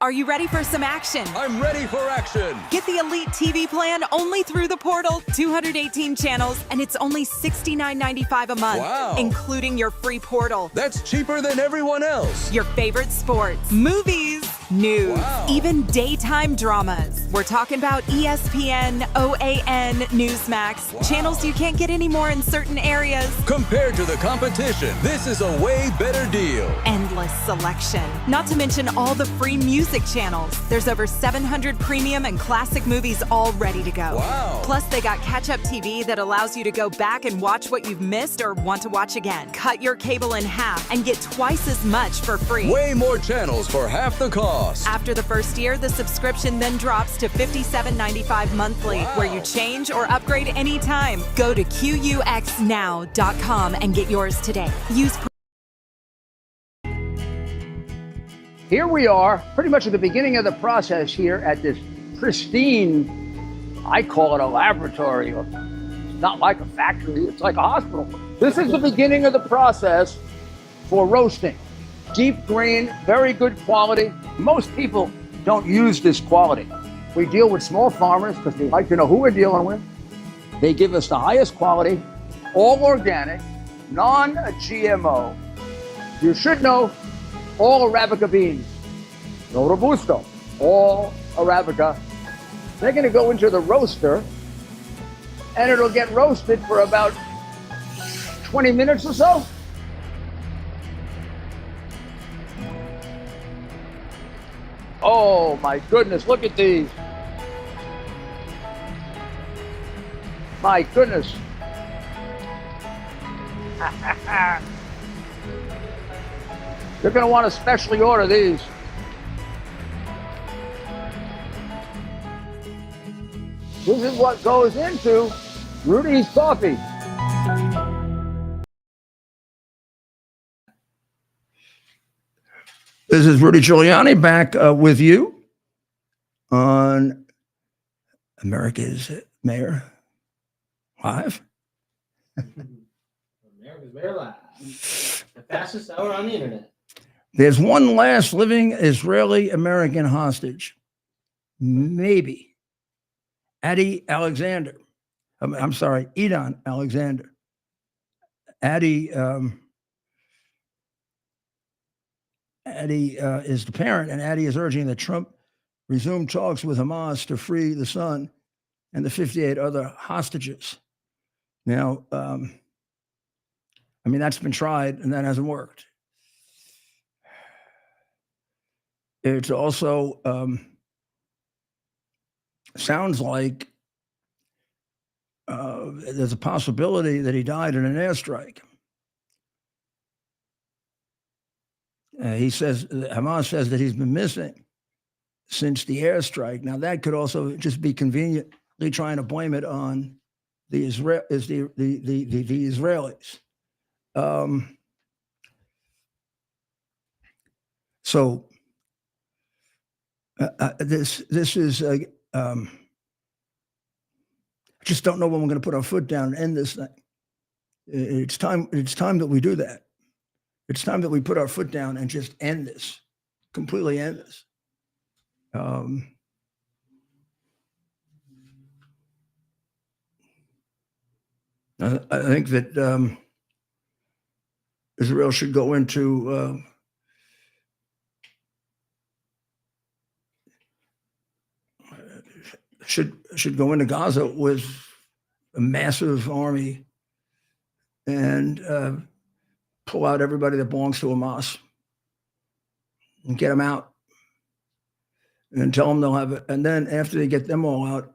Speaker 3: Are you ready for some action?
Speaker 4: I'm ready for action.
Speaker 3: Get the Elite TV plan only through the portal. 218 channels, and it's only $69.95 a month,
Speaker 4: Wow.
Speaker 3: including your free portal.
Speaker 4: That's cheaper than everyone else.
Speaker 3: Your favorite sports, movies, news,
Speaker 4: Wow.
Speaker 3: even daytime dramas. We're talking about ESPN, OAN, Newsmax,
Speaker 4: Wow.
Speaker 3: channels you can't get anymore in certain areas.
Speaker 4: Compared to the competition, this is a way better deal.
Speaker 3: Endless selection. Not to mention all the free music channels. There's over 700 premium and classic movies all ready to go.
Speaker 4: Wow.
Speaker 3: Plus, they got catch-up TV that allows you to go back and watch what you've missed or want to watch again. Cut your cable in half and get twice as much for free.
Speaker 4: Way more channels for half the cost.
Speaker 3: After the first year, the subscription then drops to $57.95 monthly,
Speaker 4: Wow.
Speaker 3: where you change or upgrade anytime. Go to QUXNow.com and get yours today. Use
Speaker 5: Here we are, pretty much at the beginning of the process here at this pristine, I call it a laboratory. It's not like a factory, it's like a hospital. This is the beginning of the process for roasting. Deep green, very good quality. Most people don't use this quality. We deal with small farmers because we like to know who we're dealing with. They give us the highest quality, all organic, non-GMO. You should know all Arabica beans, no Robusto, all Arabica. They're gonna go into the roaster and it'll get roasted for about 20 minutes or so. Oh my goodness, look at these. My goodness. You're going to want to specially order these. This is what goes into Rudy's coffee.
Speaker 1: This is Rudy Giuliani back with you on America's Mayor Live.
Speaker 2: America's Mayor Live. The fastest hour on the internet.
Speaker 1: There's one last living Israeli American hostage. Maybe. Adi Alexander. I'm sorry, Edon Alexander. Adi is the parent, and Adi is urging that Trump resume talks with Hamas to free the son and the 58 other hostages. Now, I mean, that's been tried and that hasn't worked. It's also sounds like there's a possibility that he died in an airstrike. He says, Hamas says that he's been missing since the airstrike. Now, that could also just be conveniently trying to blame it on the Israelis. This is I just don't know when we're going to put our foot down and end this thing. It's time that we do that. It's time that we put our foot down and just end this, completely end this. I think that Israel should go into should go into Gaza with a massive army and pull out everybody that belongs to Hamas and get them out and tell them they'll have it. And then after they get them all out,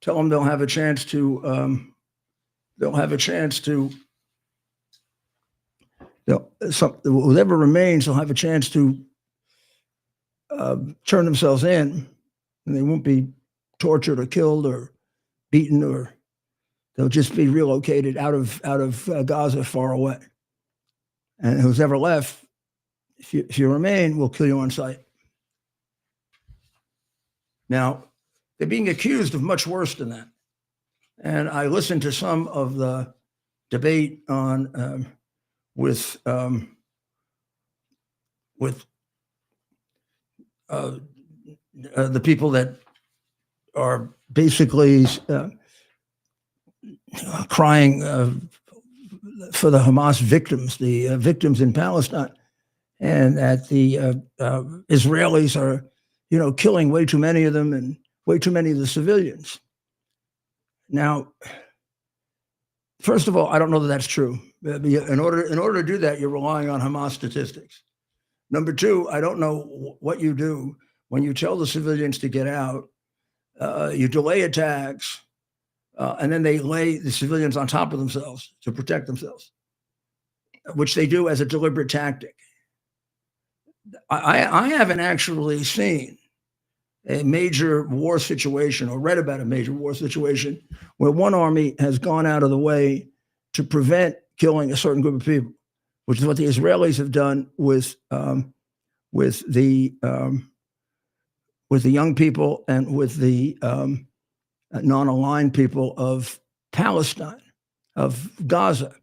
Speaker 1: tell them they'll have a chance to whatever remains, they'll have a chance to turn themselves in, and they won't be tortured or killed or beaten, or they'll just be relocated out of Gaza far away. And who's ever left, if you remain, we'll kill you on sight. Now, they're being accused of much worse than that. And I listened to some of the debate on with the people that are basically crying for the Hamas victims, the victims in Palestine, and that the Israelis are, killing way too many of them and way too many of the civilians. Now, first of all, I don't know that that's true. In order to do that, you're relying on Hamas statistics. Number two, I don't know what you do when you tell the civilians to get out. You delay attacks, and then they lay the civilians on top of themselves to protect themselves, which they do as a deliberate tactic. I haven't actually seen a major war situation or read about a major war situation where one army has gone out of the way to prevent killing a certain group of people, which is what the Israelis have done with with the young people and with the non-aligned people of Palestine, of Gaza.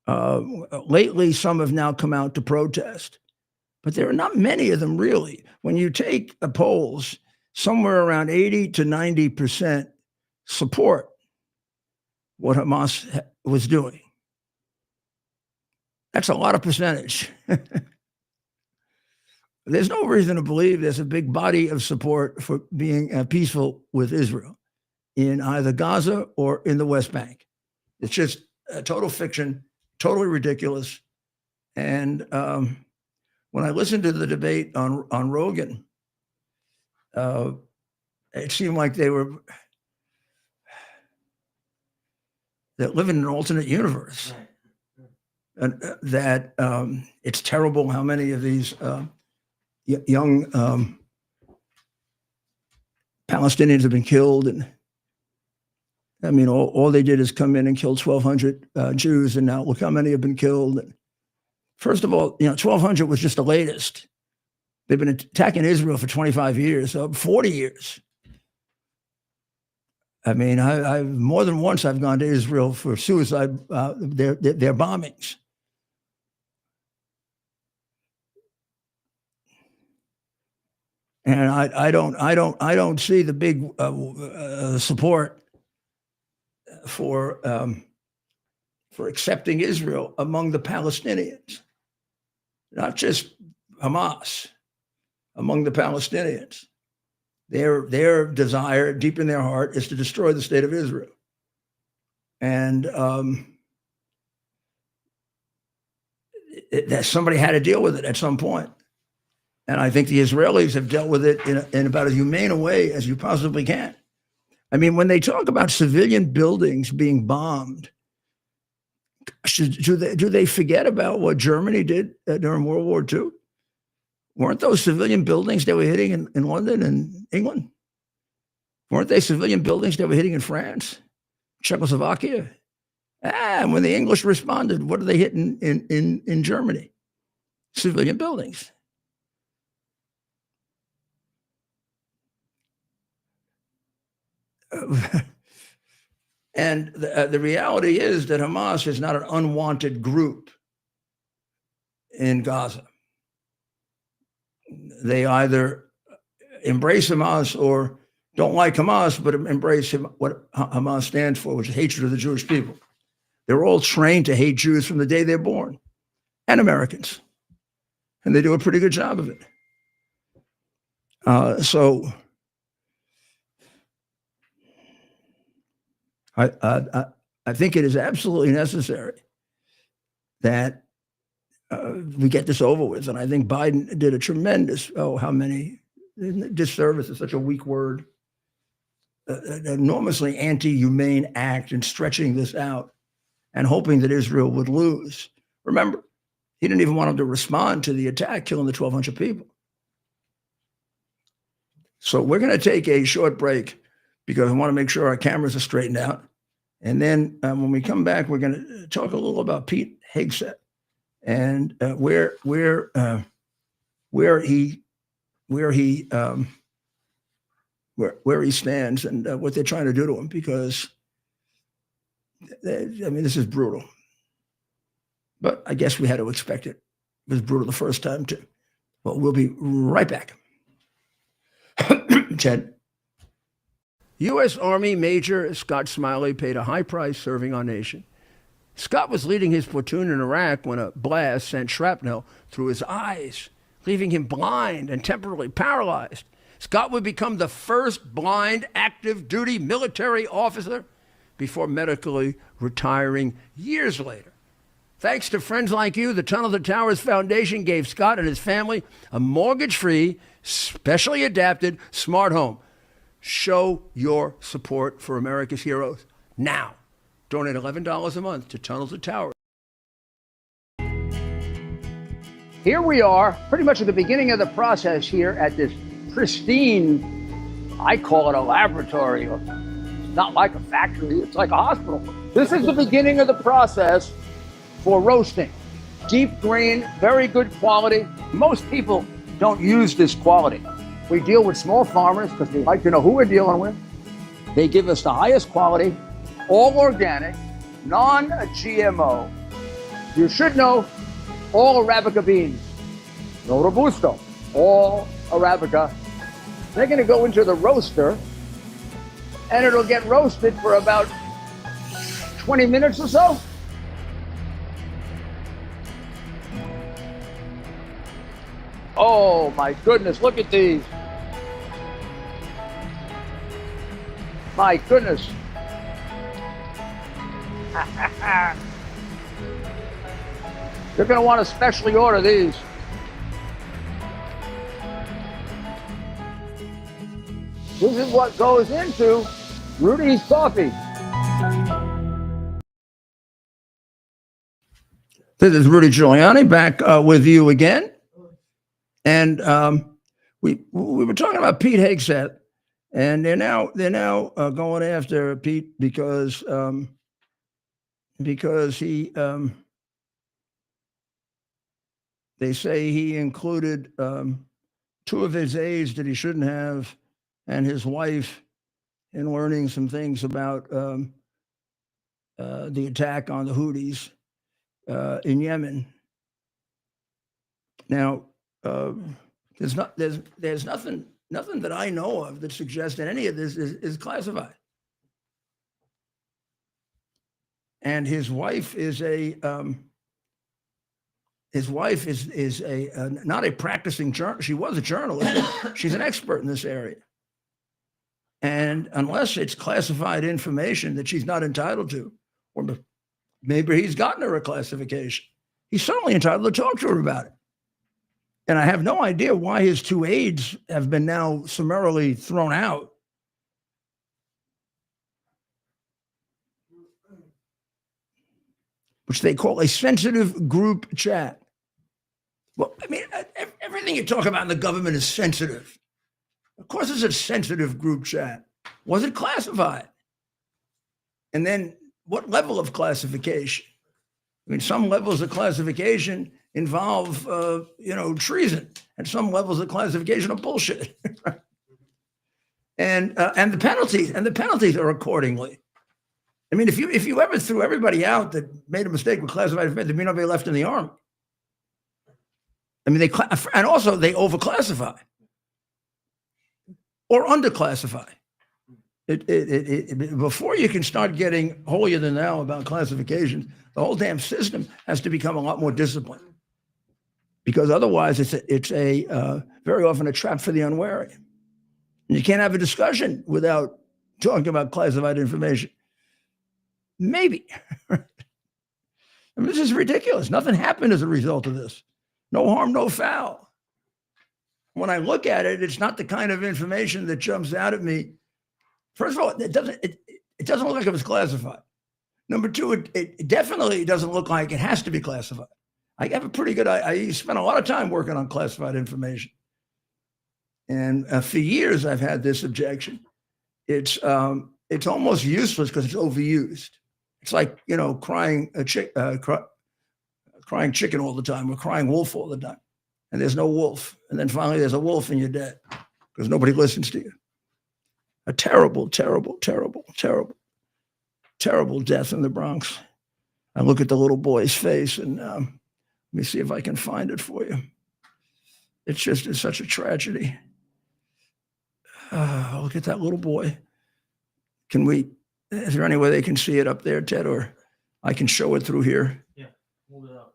Speaker 1: Lately, some have now come out to protest, but there are not many of them really. When you take the polls, somewhere around 80 to 90% support what Hamas was doing. That's a lot of percentage. There's no reason to believe there's a big body of support for being peaceful with Israel in either Gaza or in the West Bank. It's just a total fiction, totally ridiculous. And when I listened to the debate on Rogan, it seemed like they're living in an alternate universe.
Speaker 2: Right.
Speaker 1: And that it's terrible how many of these young Palestinians have been killed. And I mean, all they did is come in and kill 1,200 Jews, and now look how many have been killed. And first of all, 1,200 was just the latest. They've been attacking Israel for 25 years, 40 years. I mean, I've more than once I've gone to Israel for suicide, their bombings. And I don't see the big support for accepting Israel among the Palestinians, not just Hamas, among the Palestinians. Their desire deep in their heart is to destroy the state of Israel. And that somebody had to deal with it at some point. And I think the Israelis have dealt with it in about as humane a way as you possibly can. I mean, when they talk about civilian buildings being bombed, do they forget about what Germany did during World War II? Weren't those civilian buildings they were hitting in London and England? Weren't they civilian buildings they were hitting in France, Czechoslovakia? And when the English responded, what did they hit in Germany? Civilian buildings. And the reality is that Hamas is not an unwanted group in Gaza. They either embrace Hamas or don't like Hamas, but embrace what Hamas stands for, which is hatred of the Jewish people. They're all trained to hate Jews from the day they're born, and Americans. And they do a pretty good job of it. So I think it is absolutely necessary that we get this over with. And I think Biden did a tremendous, disservice is such a weak word, an enormously anti-humane act in stretching this out and hoping that Israel would lose. Remember, he didn't even want them to respond to the attack, killing the 1,200 people. So we're going to take a short break because I want to make sure our cameras are straightened out. And then when we come back, we're going to talk a little about Pete Hegseth and where he stands and what they're trying to do to him, because this is brutal. But I guess we had to expect it. It was brutal the first time too. Well, we'll be right back. Chad. U.S. Army Major Scott Smiley paid a high price serving our nation. Scott was leading his platoon in Iraq when a blast sent shrapnel through his eyes, leaving him blind and temporarily paralyzed. Scott would become the first blind active duty military officer before medically retiring years later. Thanks to friends like you, the Tunnel to Towers Foundation gave Scott and his family a mortgage-free, specially adapted smart home. Show your support for America's heroes now. Donate $11 a month to Tunnel to Towers.
Speaker 5: Here we are, pretty much at the beginning of the process here at this pristine, I call it a laboratory. It's not like a factory, it's like a hospital. This is the beginning of the process for roasting. Deep grain, very good quality. Most people don't use this quality. We deal with small farmers because we like to know who we're dealing with. They give us the highest quality, all organic, non-GMO. You should know all Arabica beans, no Robusto, all Arabica. They're going to go into the roaster and it'll get roasted for about 20 minutes or so. Oh my goodness, look at these. My goodness. You're going to want to specially order these. This is what goes into Rudy's coffee.
Speaker 1: This is Rudy Giuliani back with you again. And we were talking about Pete Hegseth, and they're now going after Pete because he they say he included two of his aides that he shouldn't have, and his wife, in learning some things about the attack on the Houthis in Yemen. Now, there's nothing that I know of that suggests that any of this is classified. And his wife is not a practicing journalist. She was a journalist. She's an expert in this area. And unless it's classified information that she's not entitled to, or maybe he's gotten her a classification, he's certainly entitled to talk to her about it. And I have no idea why his two aides have been now summarily thrown out. Which they call a sensitive group chat. Well, I mean, everything you talk about in the government is sensitive. Of course, it's a sensitive group chat. Was it classified? And then what level of classification? I mean, some levels of classification involve, treason, and some levels of classification are bullshit. and the penalties are accordingly. I mean, if you ever threw everybody out that made a mistake with classified information, there'd be nobody left in the army. I mean, and also they overclassify or underclassify. Before you can start getting holier than thou about classifications, the whole damn system has to become a lot more disciplined, because otherwise it's very often a trap for the unwary. And you can't have a discussion without talking about classified information. Maybe. I mean, this is ridiculous. Nothing happened as a result of this. No harm, no foul. When I look at it, it's not the kind of information that jumps out at me. First of all, it doesn't look like it was classified. Number two, it definitely doesn't look like it has to be classified. I have a pretty good, I spent a lot of time working on classified information. And for years, I've had this objection. It's almost useless because it's overused. It's like, crying chicken all the time or crying wolf all the time. And there's no wolf. And then finally there's a wolf and you're dead because nobody listens to you. A terrible, terrible, terrible, terrible, terrible death in the Bronx. I look at the little boy's face and let me see if I can find it for you. It's such a tragedy. Look at that little boy. Is there any way they can see it up there, Ted, or I can show it through here?
Speaker 2: Yeah, move it up.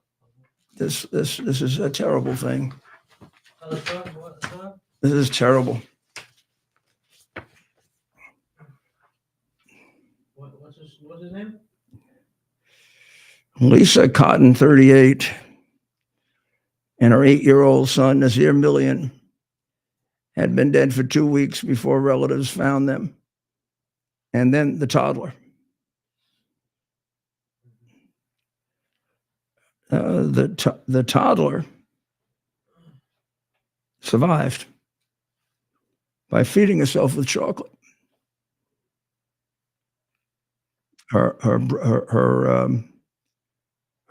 Speaker 1: This is a terrible thing.
Speaker 2: What?
Speaker 1: This is terrible.
Speaker 2: What's his name?
Speaker 1: Lisa Cotton, 38, and her 8-year-old son, Nazir Millian, had been dead for 2 weeks before relatives found them. And then the toddler. The toddler survived by feeding herself with chocolate. Her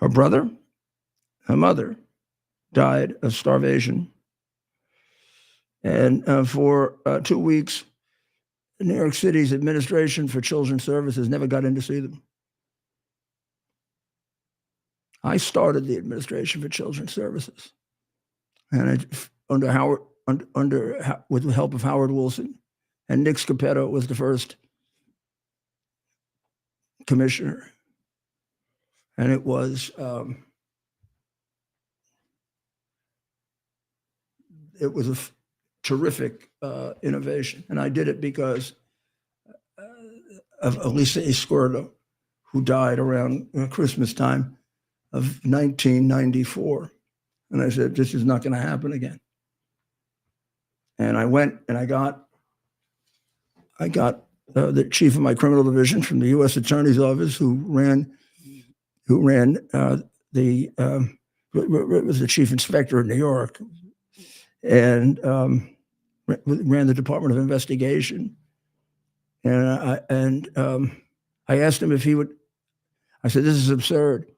Speaker 1: brother, her mother, died of starvation. And for 2 weeks, New York City's Administration for Children's Services never got in to see them. I started the Administration for Children's Services, and with the help of Howard Wilson, and Nick Scappetto was the first commissioner, and it was a terrific innovation, and I did it because of Elisa Escuerdo, who died around Christmas time of 1994. And I said, this is not going to happen again. And I went and I got the chief of my criminal division from the U.S. Attorney's Office, who was the chief inspector in New York, and ran the Department of Investigation. And I asked him if he would. I said, this is absurd.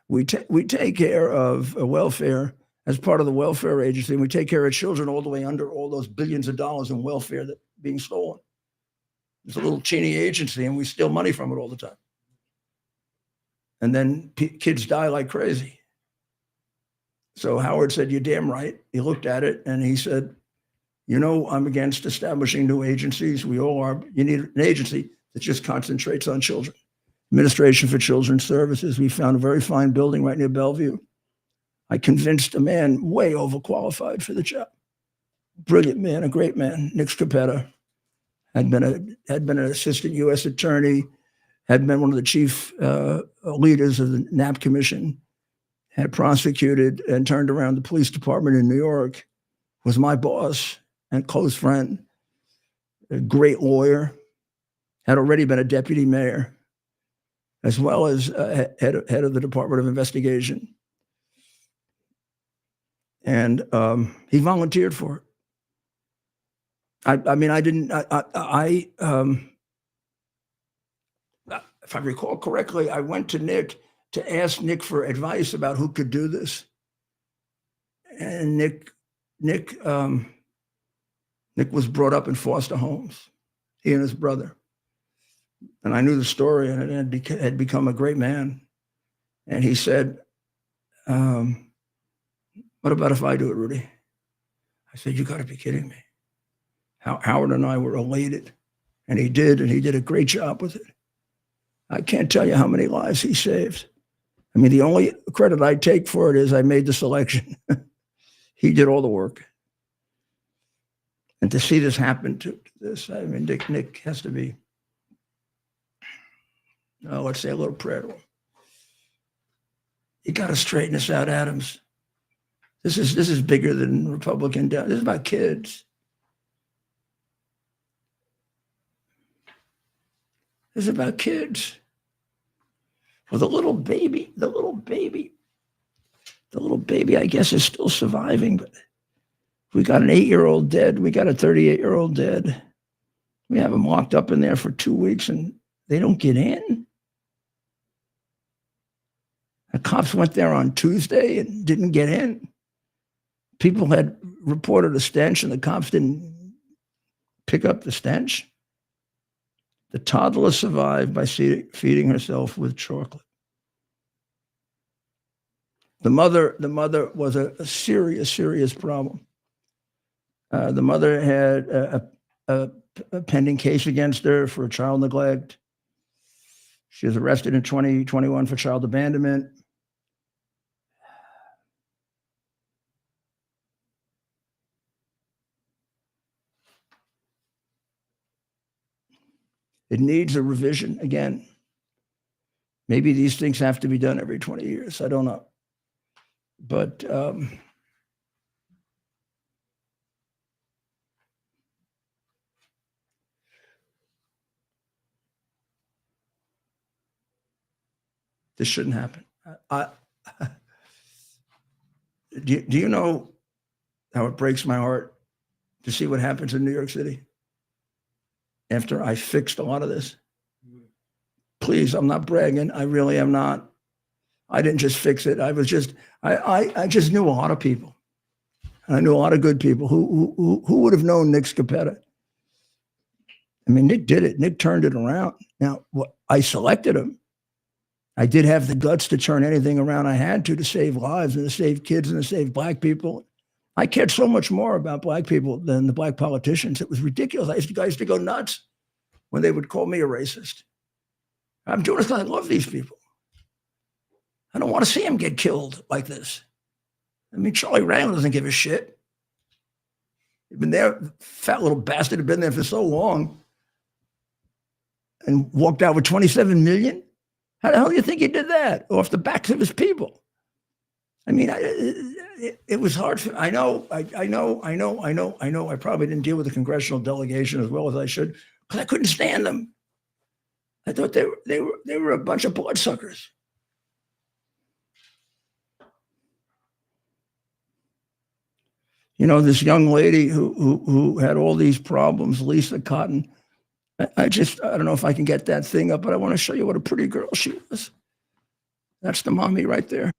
Speaker 1: We take care of welfare as part of the welfare agency, and we take care of children all the way under all those billions of dollars in welfare that being stolen. It's a little teeny agency, and we steal money from it all the time. And then kids die like crazy. So Howard said, you're damn right. He looked at it and he said, I'm against establishing new agencies. We all are. You need an agency that just concentrates on children. Administration for Children's Services. We found a very fine building right near Bellevue. I convinced a man way overqualified for the job. Brilliant man, a great man, Nick Scappetto, had been an assistant U.S. attorney, had been one of the chief leaders of the Knapp Commission, had prosecuted and turned around the police department in New York, was my boss and close friend, a great lawyer, had already been a deputy mayor, as well as head of the Department of Investigation. And he volunteered for it. If I recall correctly, I went to Nick to ask Nick for advice about who could do this. And Nick was brought up in foster homes, he and his brother. And I knew the story, and it had become a great man. And he said, what about if I do it, Rudy? I said, you got to be kidding me. Howard and I were elated, and he did a great job with it. I can't tell you how many lives he saved. I mean, the only credit I take for it is I made the selection. He did all the work. And to see this happen to this, I mean, Nick has to be, let's say a little prayer to him. You got to straighten this out, Adams. This is bigger than Republican. This is about kids. This is about kids. Well, the little baby, I guess, is still surviving, but we got an 8-year-old dead. We got a 38-year-old dead. We have them locked up in there for 2 weeks and they don't get in. The cops went there on Tuesday and didn't get in. People had reported a stench and the cops didn't pick up the stench. The toddler survived by feeding herself with chocolate. The mother was a serious problem. The mother had a pending case against her for child neglect. She was arrested in 2021 for child abandonment. It needs a revision again. Maybe these things have to be done every 20 years. I don't know. But this shouldn't happen. Do you know how it breaks my heart to see what happens in New York City after I fixed a lot of this? Please, I'm not bragging. I really am not. I didn't just fix it. I just knew a lot of people. And I knew a lot of good people. Who would have known Nick Scoppetta? I mean, Nick did it. Nick turned it around. Now, I selected him. I did have the guts to turn anything around I had to save lives and to save kids and to save black people. I cared so much more about black people than the black politicians. It was ridiculous. I used to go nuts when they would call me a racist. I'm doing this because I love these people. I don't want to see them get killed like this. I mean, Charlie Rangel doesn't give a shit. He'd been there, fat little bastard, had been there for so long and walked out with 27 million. How the hell do you think he did that? Off the backs of his people. I mean, it was hard. I know. I probably didn't deal with the congressional delegation as well as I should because I couldn't stand them. I thought they were a bunch of bloodsuckers. You know, this young lady who had all these problems, Lisa Cotton. I don't know if I can get that thing up, but I want to show you what a pretty girl she was. That's the mommy right there.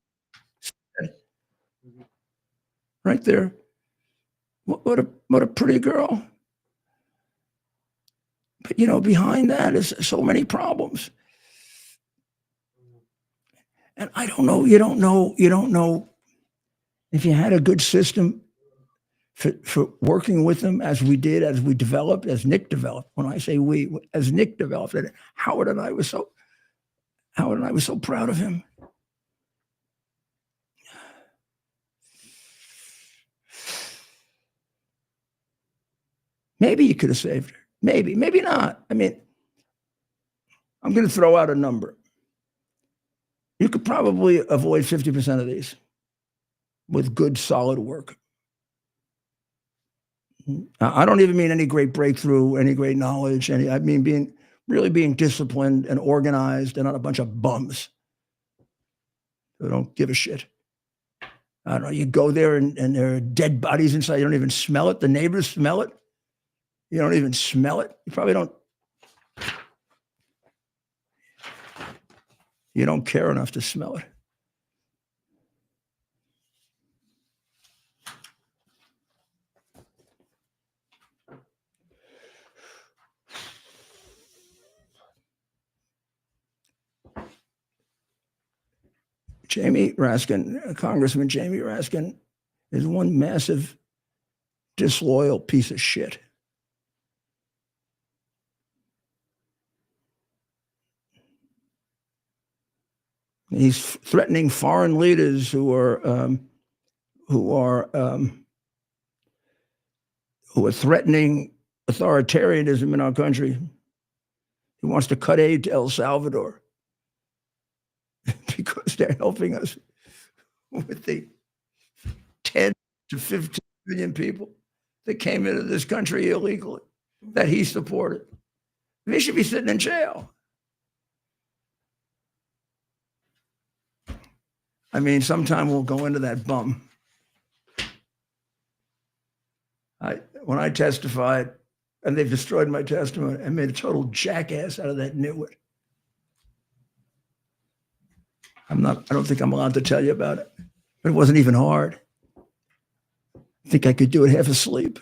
Speaker 1: Right there. What a pretty girl. But you know, behind that is so many problems. And I don't know, you don't know if you had a good system for working with them as we did, as we developed, as Nick developed. When I say we, as Nick developed it, Howard and I were so proud of him. Maybe you could have saved her. Maybe not. I mean, I'm going to throw out a number. You could probably avoid 50% of these with good, solid work. I don't even mean any great breakthrough, any great knowledge. I mean being disciplined and organized and not a bunch of bums who don't give a shit. I don't know. You go there and there are dead bodies inside. You don't even smell it. The neighbors smell it. You don't even smell it. You probably don't. You don't care enough to smell it. Jamie Raskin, Congressman Jamie Raskin, is one massive disloyal piece of shit. He's threatening foreign leaders who are threatening authoritarianism in our country. He wants to cut aid to El Salvador because they're helping us with the 10 to 15 million people that came into this country illegally that he supported. They should be sitting in jail. I mean, sometime we'll go into that bum. When I testified, and they've destroyed my testimony, I made a total jackass out of that nitwit. I don't think I'm allowed to tell you about it, but it wasn't even hard. I think I could do it half asleep.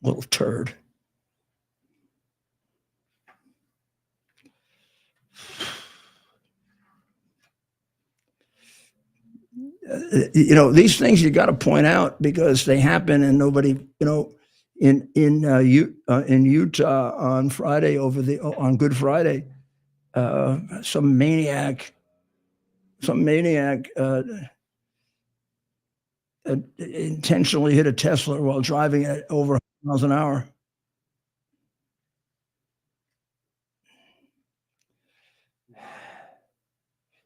Speaker 1: Little turd. You know, these things you got to point out because they happen and nobody, you know, in Utah on Friday on Good Friday, some maniac intentionally hit a Tesla while driving at over 100 miles an hour.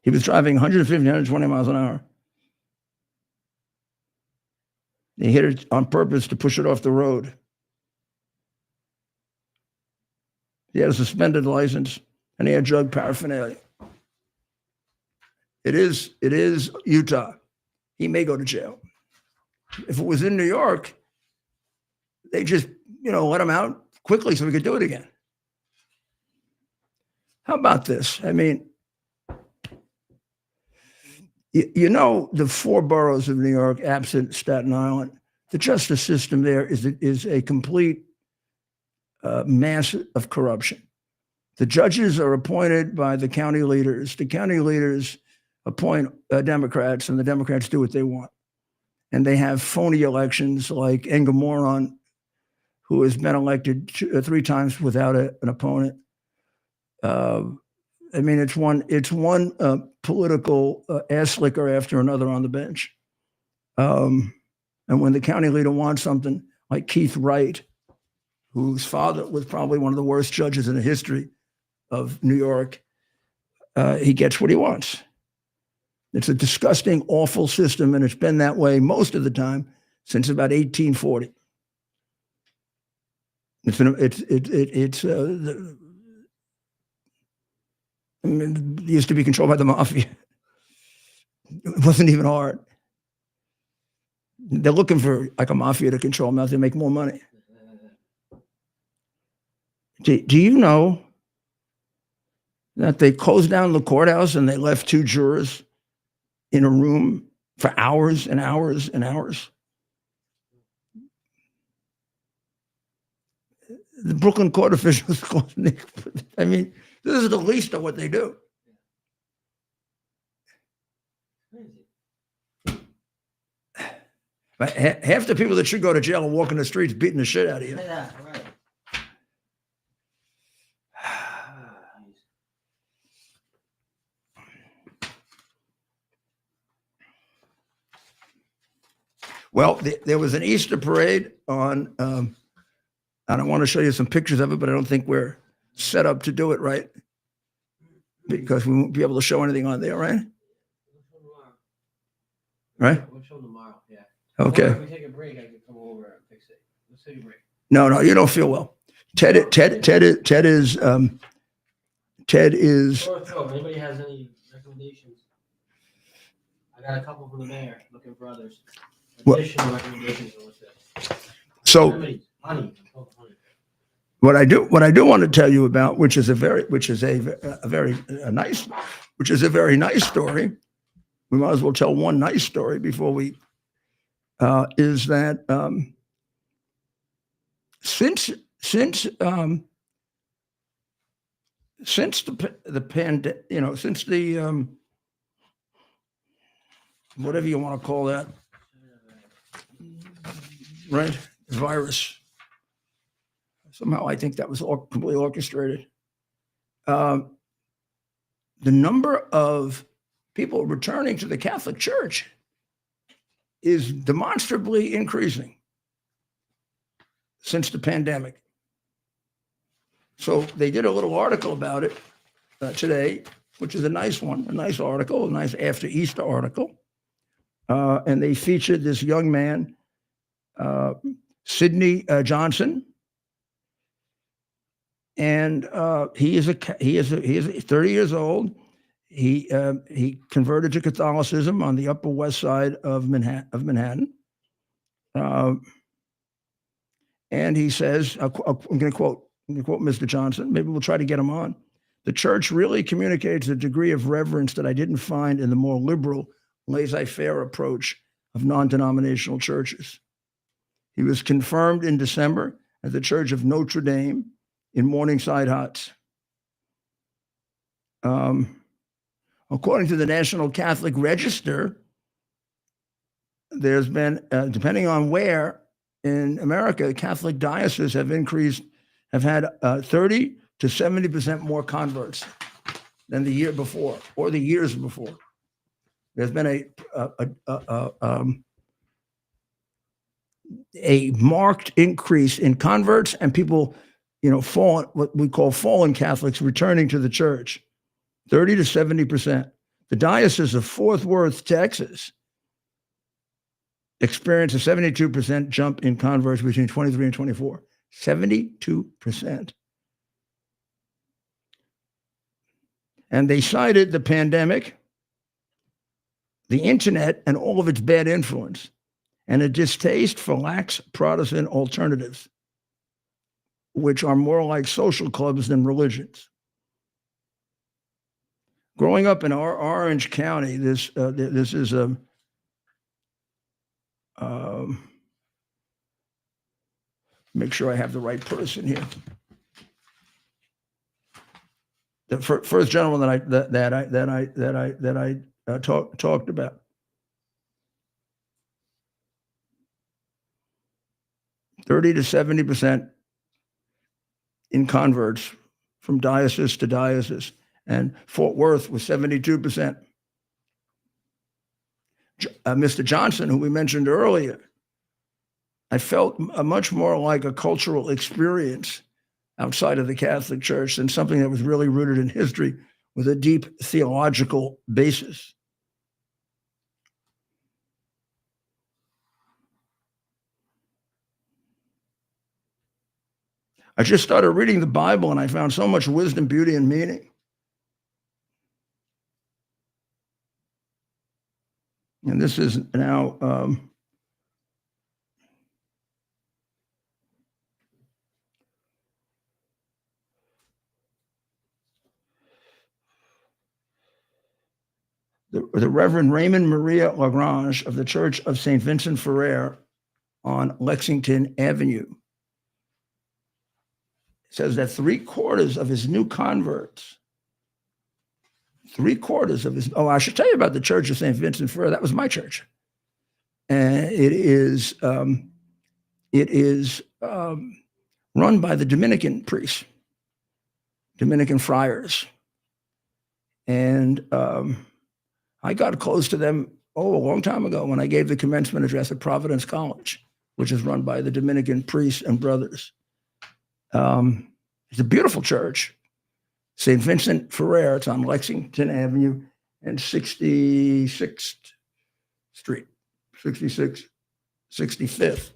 Speaker 1: He was driving 150, 120 miles an hour. He hit it on purpose to push it off the road. He had a suspended license and he had drug paraphernalia. It is Utah. He may go to jail. If it was in New York, they just, you know, let him out quickly so we could do it again. How about this? I mean, You know, the four boroughs of New York, absent Staten Island, the justice system there is a complete mass of corruption. The judges are appointed by the county leaders. The county leaders appoint Democrats, and the Democrats do what they want. And they have phony elections like Engamoron, who has been elected 3 times without an opponent. I mean, it's one political ass licker after another on the bench. And when the county leader wants something, like Keith Wright, whose father was probably one of the worst judges in the history of New York, he gets what he wants. It's a disgusting, awful system, and it's been that way most of the time since about 1840. I mean, it used to be controlled by the mafia. It wasn't even hard. They're looking for like a mafia to control them now to make more money. Do you know that they closed down the courthouse and they left 2 jurors in a room for hours and hours and hours? The Brooklyn court officials, I mean, this is the least of what they do. But half the people that should go to jail are walking the streets beating the shit out of you.
Speaker 2: Yeah, right.
Speaker 1: Well, there was an Easter parade on, and I want to show you some pictures of it, but I don't think we're set up to do it right because we won't be able to show anything on there, right? Right?
Speaker 2: We'll show tomorrow, yeah.
Speaker 1: Okay.
Speaker 2: Or if we take a break, I can come over and fix it. Let's take a break.
Speaker 1: No, you don't feel well. Ted is.
Speaker 2: Sore throat. If anybody has any recommendations, I got a couple from the mayor looking for others.
Speaker 1: What?
Speaker 2: Additional recommendations on what's that.
Speaker 1: So
Speaker 2: Honey. Honey.
Speaker 1: what I do want to tell you about, which is a very nice story. We might as well tell one nice story before we. Is that since the pandemic, since the whatever you want to call that, right? Virus. Somehow I think that was all completely orchestrated. The number of people returning to the Catholic Church is demonstrably increasing since the pandemic. So they did a little article about it today, which is a nice one, a nice article, a nice after Easter article. And they featured this young man, Sidney Johnson. And he is 30 years old. He converted to Catholicism on the Upper West Side of Manhattan. And he says, I'm going to quote Mr. Johnson. Maybe we'll try to get him on. The church really communicates a degree of reverence that I didn't find in the more liberal, laissez-faire approach of non-denominational churches. He was confirmed in December at the Church of Notre Dame in Morningside Heights. According to the National Catholic Register, there's been, depending on where in America, Catholic dioceses have had 30 to 70% more converts than the year before or the years before. There's been a marked increase in converts and people, what we call fallen Catholics returning to the church. 30 to 70%. The Diocese of Fort Worth, Texas, experienced a 72% jump in converts between 23 and 24. 72%. And they cited the pandemic, the internet, and all of its bad influence, and a distaste for lax Protestant alternatives, which are more like social clubs than religions. growing up in our Orange County, this is a make sure I have the right person here. The first gentleman that I talked about. 30 to 70% in converts from diocese to diocese, and Fort Worth was 72%. Mr. Johnson, who we mentioned earlier, I felt much more like a cultural experience outside of the Catholic Church than something that was really rooted in history with a deep theological basis. I just started reading the Bible and I found so much wisdom, beauty, and meaning. And this is now the Reverend Raymond Maria Lagrange of the Church of St. Vincent Ferrer on Lexington Avenue says that 3/4 of his new converts, 3/4 of his, I should tell you about the Church of St. Vincent Ferrer. That was my church. And it is run by the Dominican priests, Dominican friars. And I got close to them, a long time ago when I gave the commencement address at Providence College, which is run by the Dominican priests and brothers. It's a beautiful church, St. Vincent Ferrer. It's on Lexington Avenue and 66th Street, 65th.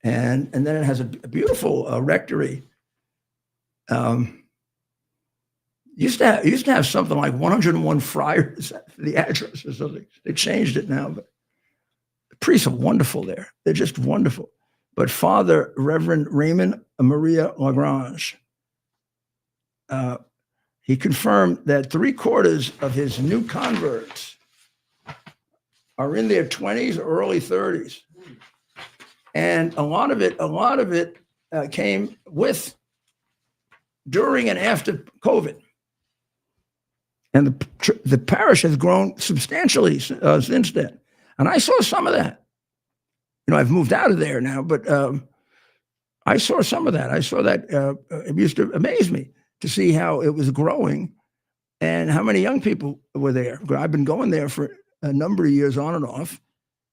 Speaker 1: And then it has a beautiful rectory. Used to have something like 101 friars for the address or something. They changed it now, but the priests are wonderful there. They're just wonderful. But Father Reverend Raymond Maria Lagrange, he confirmed that 3/4 of his new converts are in their 20s or early 30s. And a lot of it came with during and after COVID. And the parish has grown substantially since then. And I saw some of that. I've moved out of there now, but I saw some of that. I saw that. It used to amaze me to see how it was growing and how many young people were there. I've been going there for a number of years on and off.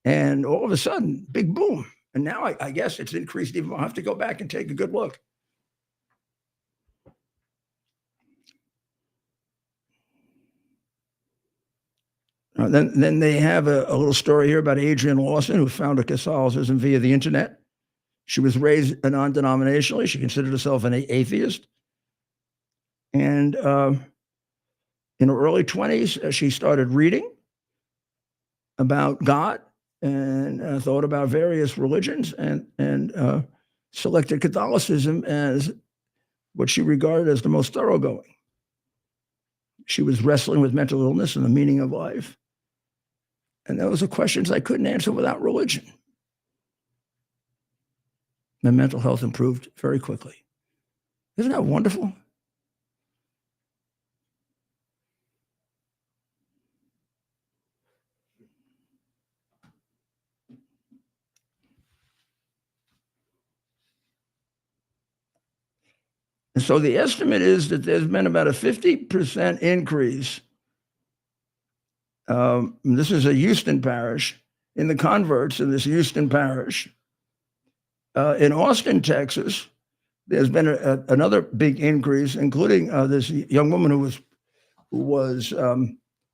Speaker 1: And all of a sudden, big boom. And now I guess it's increased even more. I'll have to go back and take a good look. Then they have a little story here about Adrienne Lawson, who founded Catholicism via the internet. She was raised non-denominationally. She considered herself an atheist. And in her early 20s, she started reading about God and thought about various religions and selected Catholicism as what she regarded as the most thoroughgoing. She was wrestling with mental illness and the meaning of life. And those are questions I couldn't answer without religion. My mental health improved very quickly. Isn't that wonderful? And so the estimate is that there's been about a 50% increase. This is a Houston parish, in the converts in this Houston parish. In Austin, Texas, there's been another big increase, including this young woman who was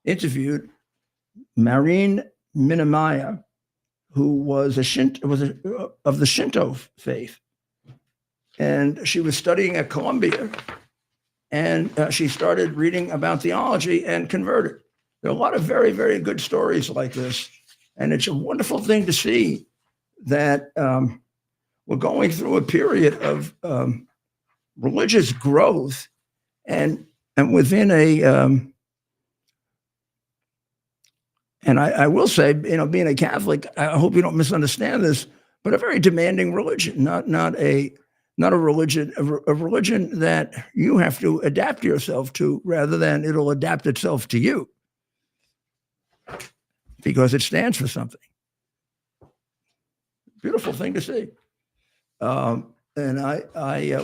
Speaker 1: interviewed, Maureen Minamaya, who was of the Shinto faith. And she was studying at Columbia, and she started reading about theology and converted. There are a lot of very, very good stories like this. And it's a wonderful thing to see that we're going through a period of religious growth and within a And I will say, being a Catholic, I hope you don't misunderstand this, but a very demanding religion, not a religion, a religion that you have to adapt yourself to rather than it'll adapt itself to you because it stands for something. Beautiful thing to see. And I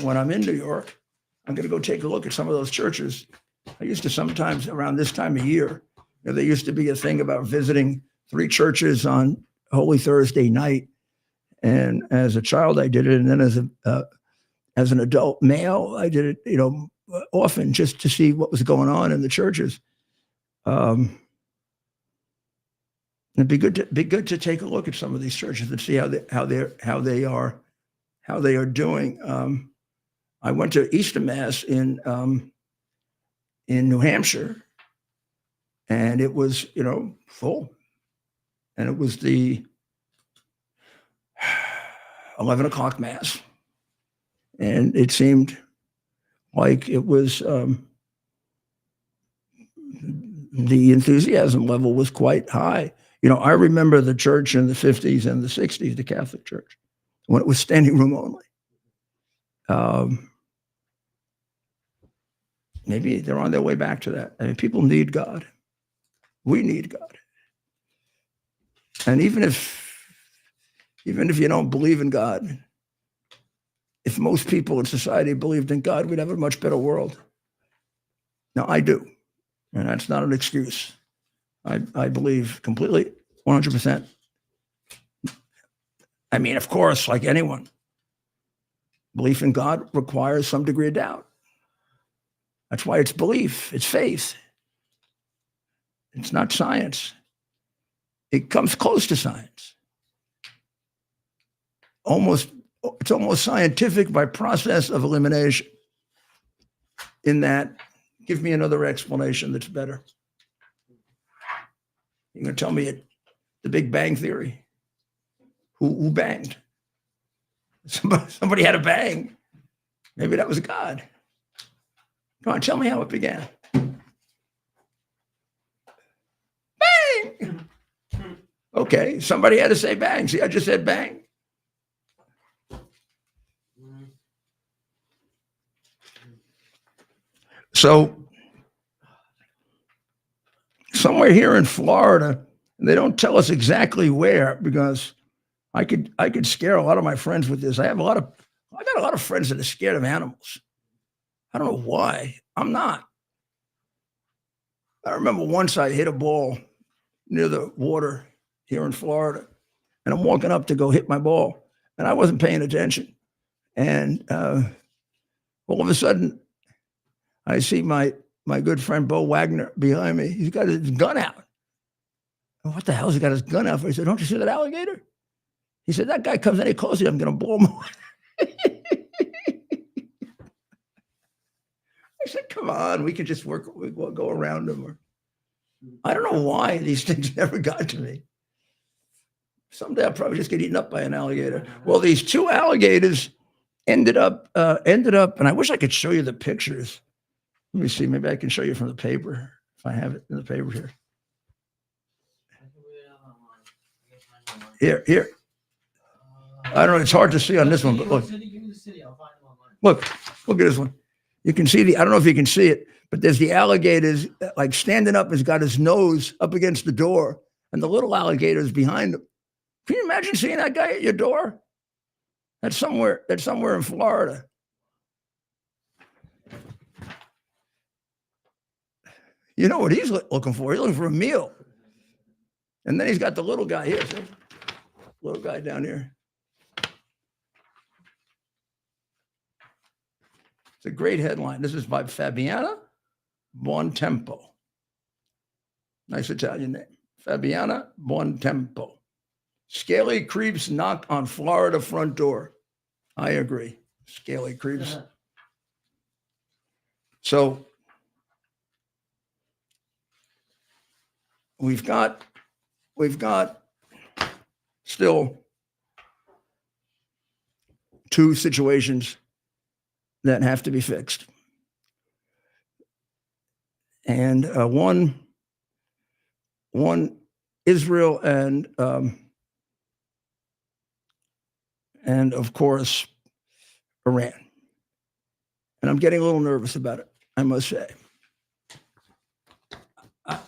Speaker 1: when I'm in New York, I'm going to go take a look at some of those churches. I used to sometimes around this time of year, there used to be a thing about visiting 3 churches on Holy Thursday night. And as a child, I did it. And then as an adult male, I did it, often just to see what was going on in the churches. It'd be good to take a look at some of these churches and see how they are doing. I went to Easter Mass in New Hampshire, and it was full, and it was the 11 o'clock Mass, and it seemed like it was the enthusiasm level was quite high. I remember the church in the 50s and the 60s, the Catholic Church, when it was standing room only. Maybe they're on their way back to that. I mean, people need God. We need God. And even if you don't believe in God, if most people in society believed in God, we'd have a much better world. Now, I do, and that's not an excuse. I believe completely, 100%. I mean, of course, like anyone, belief in God requires some degree of doubt. That's why it's belief, it's faith. It's not science. It comes close to science. It's almost scientific by process of elimination. In that, give me another explanation that's better. You're going to tell me the Big Bang Theory? Who banged? Somebody had a bang. Maybe that was God. Come on, tell me how it began. Bang! Okay, somebody had to say bang. See, I just said bang. So, somewhere here in Florida, they don't tell us exactly where because I could scare a lot of my friends with this. I got a lot of friends that are scared of animals. I don't know why. I'm not. I remember once I hit a ball near the water here in Florida, and I'm walking up to go hit my ball, and I wasn't paying attention. And all of a sudden, I see my good friend Bo Wagner behind me. He's got his gun out. What the hell has he got his gun out for? He said, "Don't you see that alligator?" He said, "That guy comes any closer, I'm going to blow him away." I said, "Come on, we can just go around him." Or I don't know why these things never got to me. Someday I'll probably just get eaten up by an alligator. Well, these 2 alligators ended up, and I wish I could show you the pictures. Let me see. Maybe I can show you from the paper if I have it in the paper here. Here. I don't know. It's hard to see on this one, but look. Look at this one. You can see I don't know if you can see it, but there's the alligators like standing up. He's got his nose up against the door, and the little alligator's behind him. Can you imagine seeing that guy at your door? That's somewhere in Florida. You know what he's looking for? He's looking for a meal. And then he's got the little guy here. See? Little guy down here. It's a great headline. This is by Fabiana Buontempo. Nice Italian name. Fabiana Buontempo. Scaly creeps knock on Florida front door. I agree. Scaly creeps. So we've got still 2 situations that have to be fixed. And one Israel and of course, Iran. And I'm getting a little nervous about it, I must say.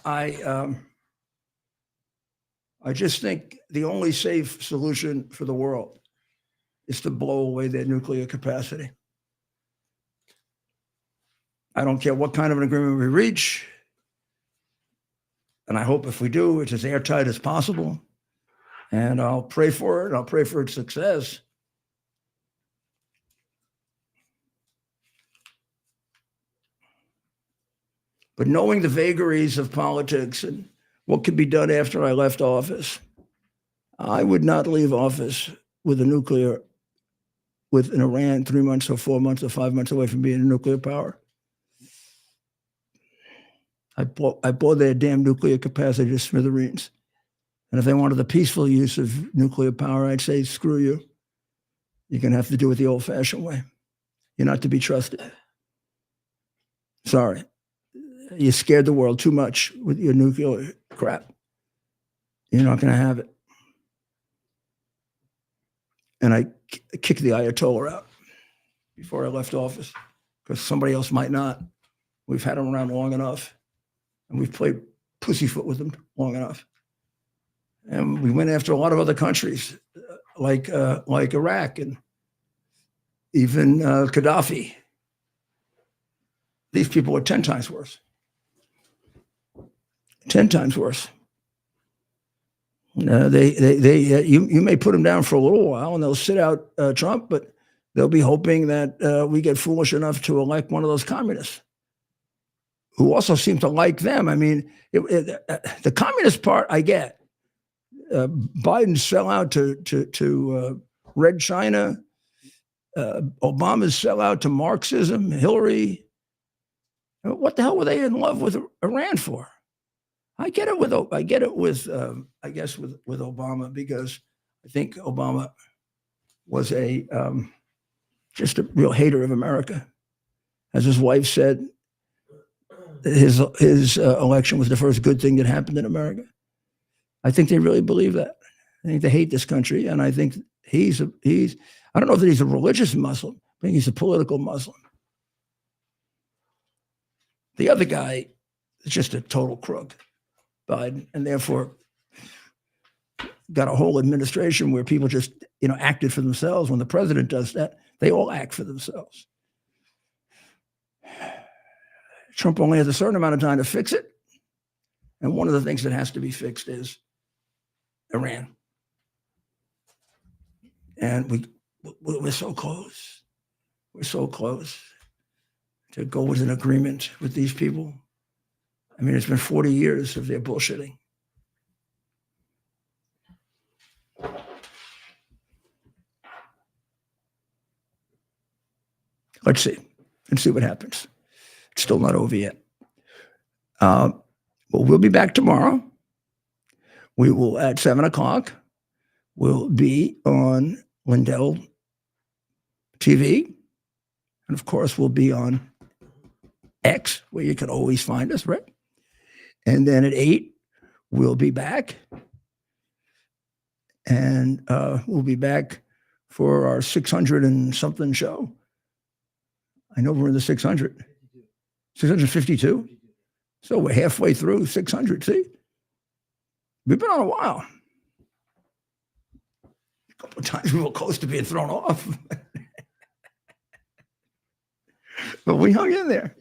Speaker 1: I just think the only safe solution for the world is to blow away their nuclear capacity. I don't care what kind of an agreement we reach. And I hope if we do, it's as airtight as possible. And I'll pray for it. I'll pray for its success. But knowing the vagaries of politics and what could be done after I left office, I would not leave office with an Iran 3 months or 4 months or 5 months away from being a nuclear power. I blow their damn nuclear capacity to smithereens. And if they wanted the peaceful use of nuclear power, I'd say, screw you. You're going to have to do it the old-fashioned way. You're not to be trusted. Sorry. You scared the world too much with your nuclear crap. You're not going to have it. And I kicked the Ayatollah out before I left office because somebody else might not. We've had them around long enough. And we've played pussyfoot with them long enough. And we went after a lot of other countries, like Iraq and even Gaddafi. These people are 10 times worse. 10 times worse. You may put them down for a little while and they'll sit out Trump, but they'll be hoping that we get foolish enough to elect one of those communists who also seem to like them. I mean, the communist part I get. Biden's sell out to Red China. Obama's sell out to Marxism. Hillary. What the hell were they in love with Iran for? I get it with Obama because I think Obama was just a real hater of America. As his wife said, his election was the first good thing that happened in America. I think they really believe that. I think they hate this country, and I think he's I don't know that he's a religious Muslim. I think he's a political Muslim. The other guy is just a total crook, Biden, and therefore got a whole administration where people just acted for themselves. When the president does that, they all act for themselves. Trump only has a certain amount of time to fix it. And one of the things that has to be fixed is Iran. And we're so close. We're so close to go with an agreement with these people. I mean, it's been 40 years of their bullshitting. Let's see. Let's see what happens. It's still not over yet. Well, we'll be back tomorrow. We will, at 7:00, we'll be on Lindell TV. And of course, we'll be on X, where you can always find us, right? And then at 8, we'll be back. And we'll be back for our 600 and something show. I know we're in the 600. 652? So we're halfway through 600, see? We've been on a while. A couple of times we were close to being thrown off. But we hung in there.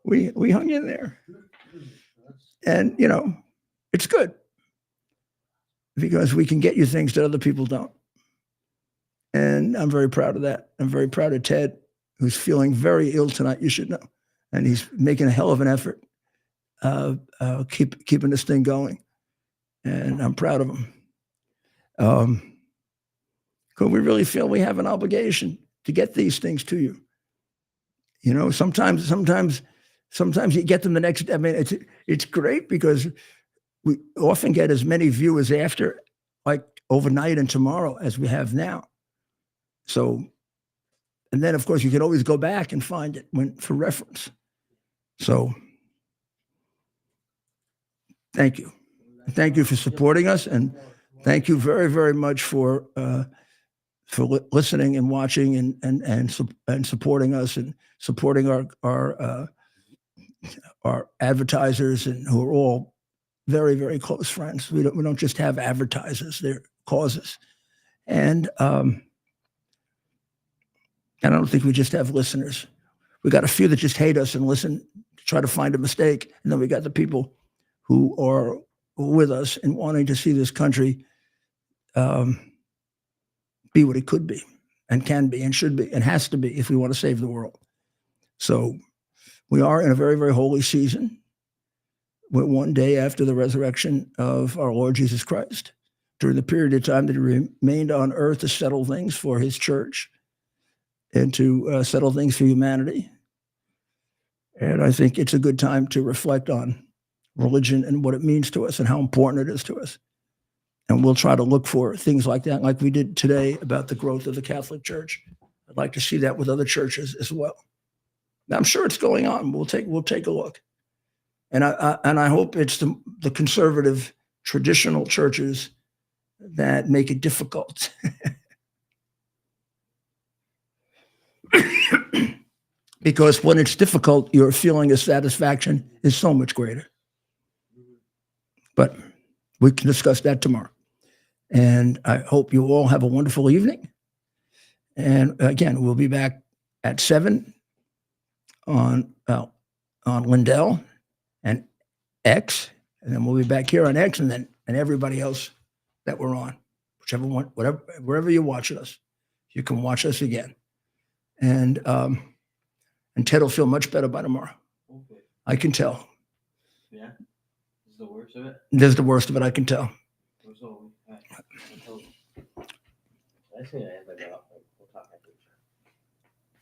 Speaker 1: We hung in there. And, it's good. Because we can get you things that other people don't. And I'm very proud of that. I'm very proud of Ted, who's feeling very ill tonight, you should know. And he's making a hell of an effort, keeping this thing going. And I'm proud of him. Because we really feel we have an obligation to get these things to you. Sometimes you get them the next day. I mean, it's great because we often get as many viewers after, like overnight and tomorrow, as we have now. So, and then of course you can always go back and find it for reference. So, thank you. Thank you for supporting us, and thank you very, very much for listening and watching and supporting us and supporting our advertisers, and who are all very, very close friends. We don't just have advertisers; they're causes, and I don't think we just have listeners. We got a few that just hate us and listen to try to find a mistake, and then we got the people who are with us and wanting to see this country be what it could be and can be and should be and has to be if we want to save the world. So we are in a very, very holy season. We're one day after the resurrection of our Lord Jesus Christ, during the period of time that he remained on earth to settle things for his church and to settle things for humanity. And I think it's a good time to reflect on religion and what it means to us and how important it is to us. And we'll try to look for things like that, like we did today about the growth of the Catholic Church. I'd like to see that with other churches as well. Now, I'm sure it's going on. We'll take a look. And I hope it's the conservative traditional churches that make it difficult. Because when it's difficult, your feeling of satisfaction is so much greater. But we can discuss that tomorrow. And I hope you all have a wonderful evening. And again, we'll be back at 7 on Lindell and X, and then we'll be back here on X, and everybody else that we're on, whichever one, whatever, wherever you're watching us, you can watch us again. And Ted will feel much better by tomorrow.
Speaker 2: Okay.
Speaker 1: I can tell.
Speaker 2: Yeah. This is the worst of it.
Speaker 1: This is the worst of it. I can tell.
Speaker 2: I say I have to go. We'll talk after.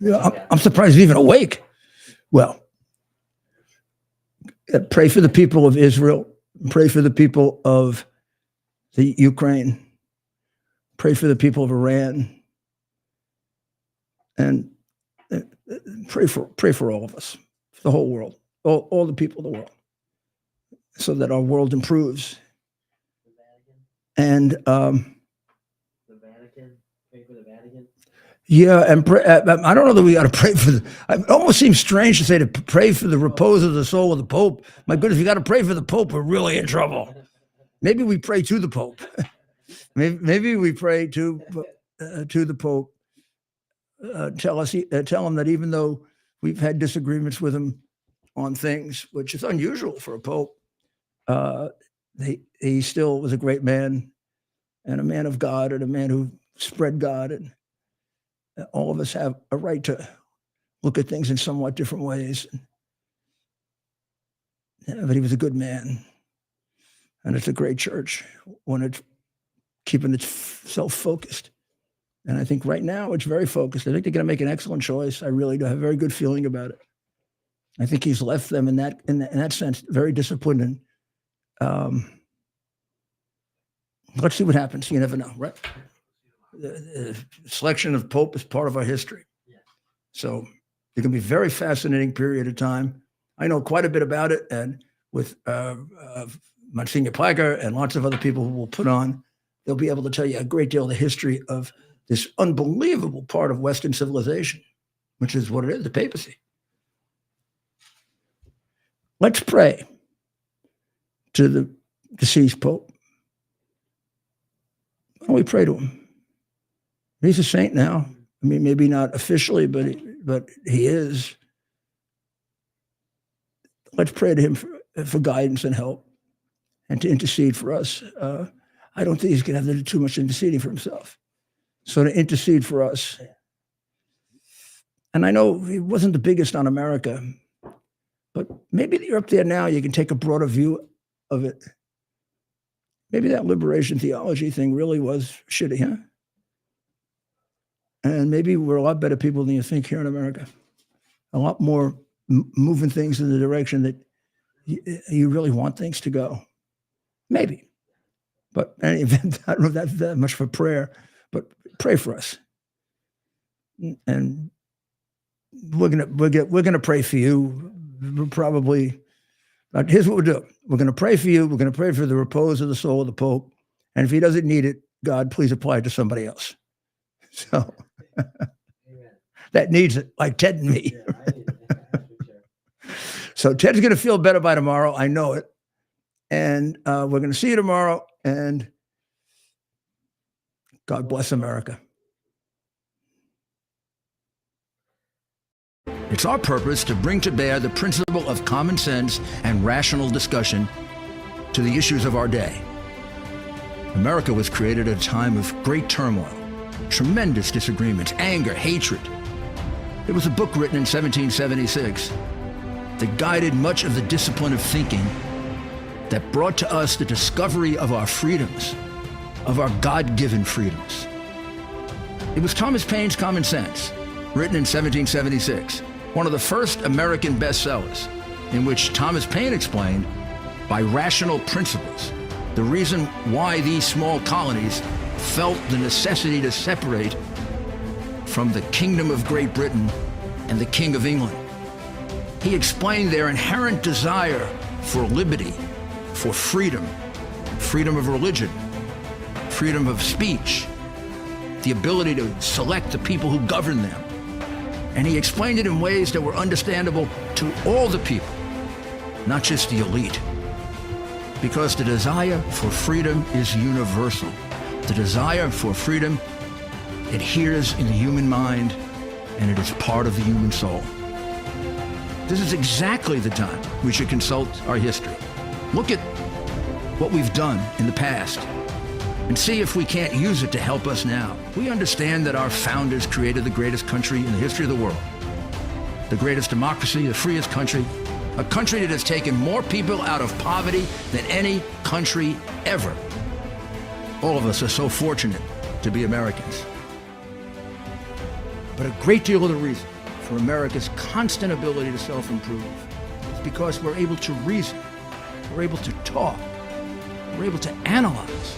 Speaker 1: Yeah, I'm surprised he's even awake. Well, pray for the people of Israel. Pray for the people of the Ukraine. Pray for the people of Iran. And pray for all of us, for the whole world, all the people of the world, so that our world improves.
Speaker 2: The Vatican.
Speaker 1: And
Speaker 2: The Vatican. Pray for the Vatican.
Speaker 1: yeah, and pray, I don't know that we got to pray for it almost seems strange to say to pray for the repose of the soul of the Pope. My goodness, if you got to pray for the Pope, we're really in trouble. Maybe we pray to the Pope. maybe we pray to the Pope. Tell him that even though we've had disagreements with him on things, which is unusual for a Pope, he still was a great man and a man of God and a man who spread God. And all of us have a right to look at things in somewhat different ways. Yeah, but he was a good man. And it's a great church when it's keeping itself focused. And I think right now it's very focused. I think they're going to make an excellent choice. I really do have a very good feeling about it. I think he's left them in that sense very disciplined. And let's see what happens. You never know, right? The selection of Pope is part of our history.
Speaker 2: Yeah.
Speaker 1: So it can be a very fascinating period of time. I know quite a bit about it, and with Monsignor Plager and lots of other people who will put on, they'll be able to tell you a great deal of the history of this unbelievable part of Western civilization, which is what it is, the papacy. Let's pray to the deceased Pope. Why don't we pray to him? He's a saint now. I mean, maybe not officially, but he is. Let's pray to him for guidance and help and to intercede for us. I don't think he's going to have to do too much interceding for himself. So to intercede for us. And I know he wasn't the biggest on America, but maybe you're up there now, you can take a broader view of it. Maybe that liberation theology thing really was shitty, huh? And maybe we're a lot better people than you think here in America. A lot more moving things in the direction that you really want things to go. Maybe. But in any event, I don't know if that's that much for prayer, but pray for us. And we're gonna pray for you. We'll probably But here's what we'll do. We're going to pray for you. We're going to pray for the repose of the soul of the Pope. And if he doesn't need it, God, please apply it to somebody else. So
Speaker 2: Amen.
Speaker 1: that needs it, like Ted and me.
Speaker 2: Yeah, I need it. Actually, Chair.
Speaker 1: So Ted's going to feel better by tomorrow. I know it. And we're going to see you tomorrow. And God bless America. It's our purpose to bring to bear the principle of common sense and rational discussion to the issues of our day. America was created at a time of great turmoil, tremendous disagreements, anger, hatred. There was a book written in 1776 that guided much of the discipline of thinking that brought to us the discovery of our freedoms, of our God-given freedoms. It was Thomas Paine's Common Sense, written in 1776, one of the first American bestsellers, in which Thomas Paine explained, by rational principles, the reason why these small colonies felt the necessity to separate from the Kingdom of Great Britain and the King of England. He explained their inherent desire for liberty, for freedom, freedom of religion, freedom of speech, the ability to select the people who govern them. And he explained it in ways that were understandable to all the people, not just the elite. Because the desire for freedom is universal. The desire for freedom adheres in the human mind, and it is part of the human soul. This is exactly the time we should consult our history. Look at what we've done in the past and see if we can't use it to help us now. We understand that our founders created the greatest country in the history of the world, the greatest democracy, the freest country, a country that has taken more people out of poverty than any country ever. All of us are so fortunate to be Americans. But a great deal of the reason for America's constant ability to self-improve is because we're able to reason, we're able to talk, we're able to analyze.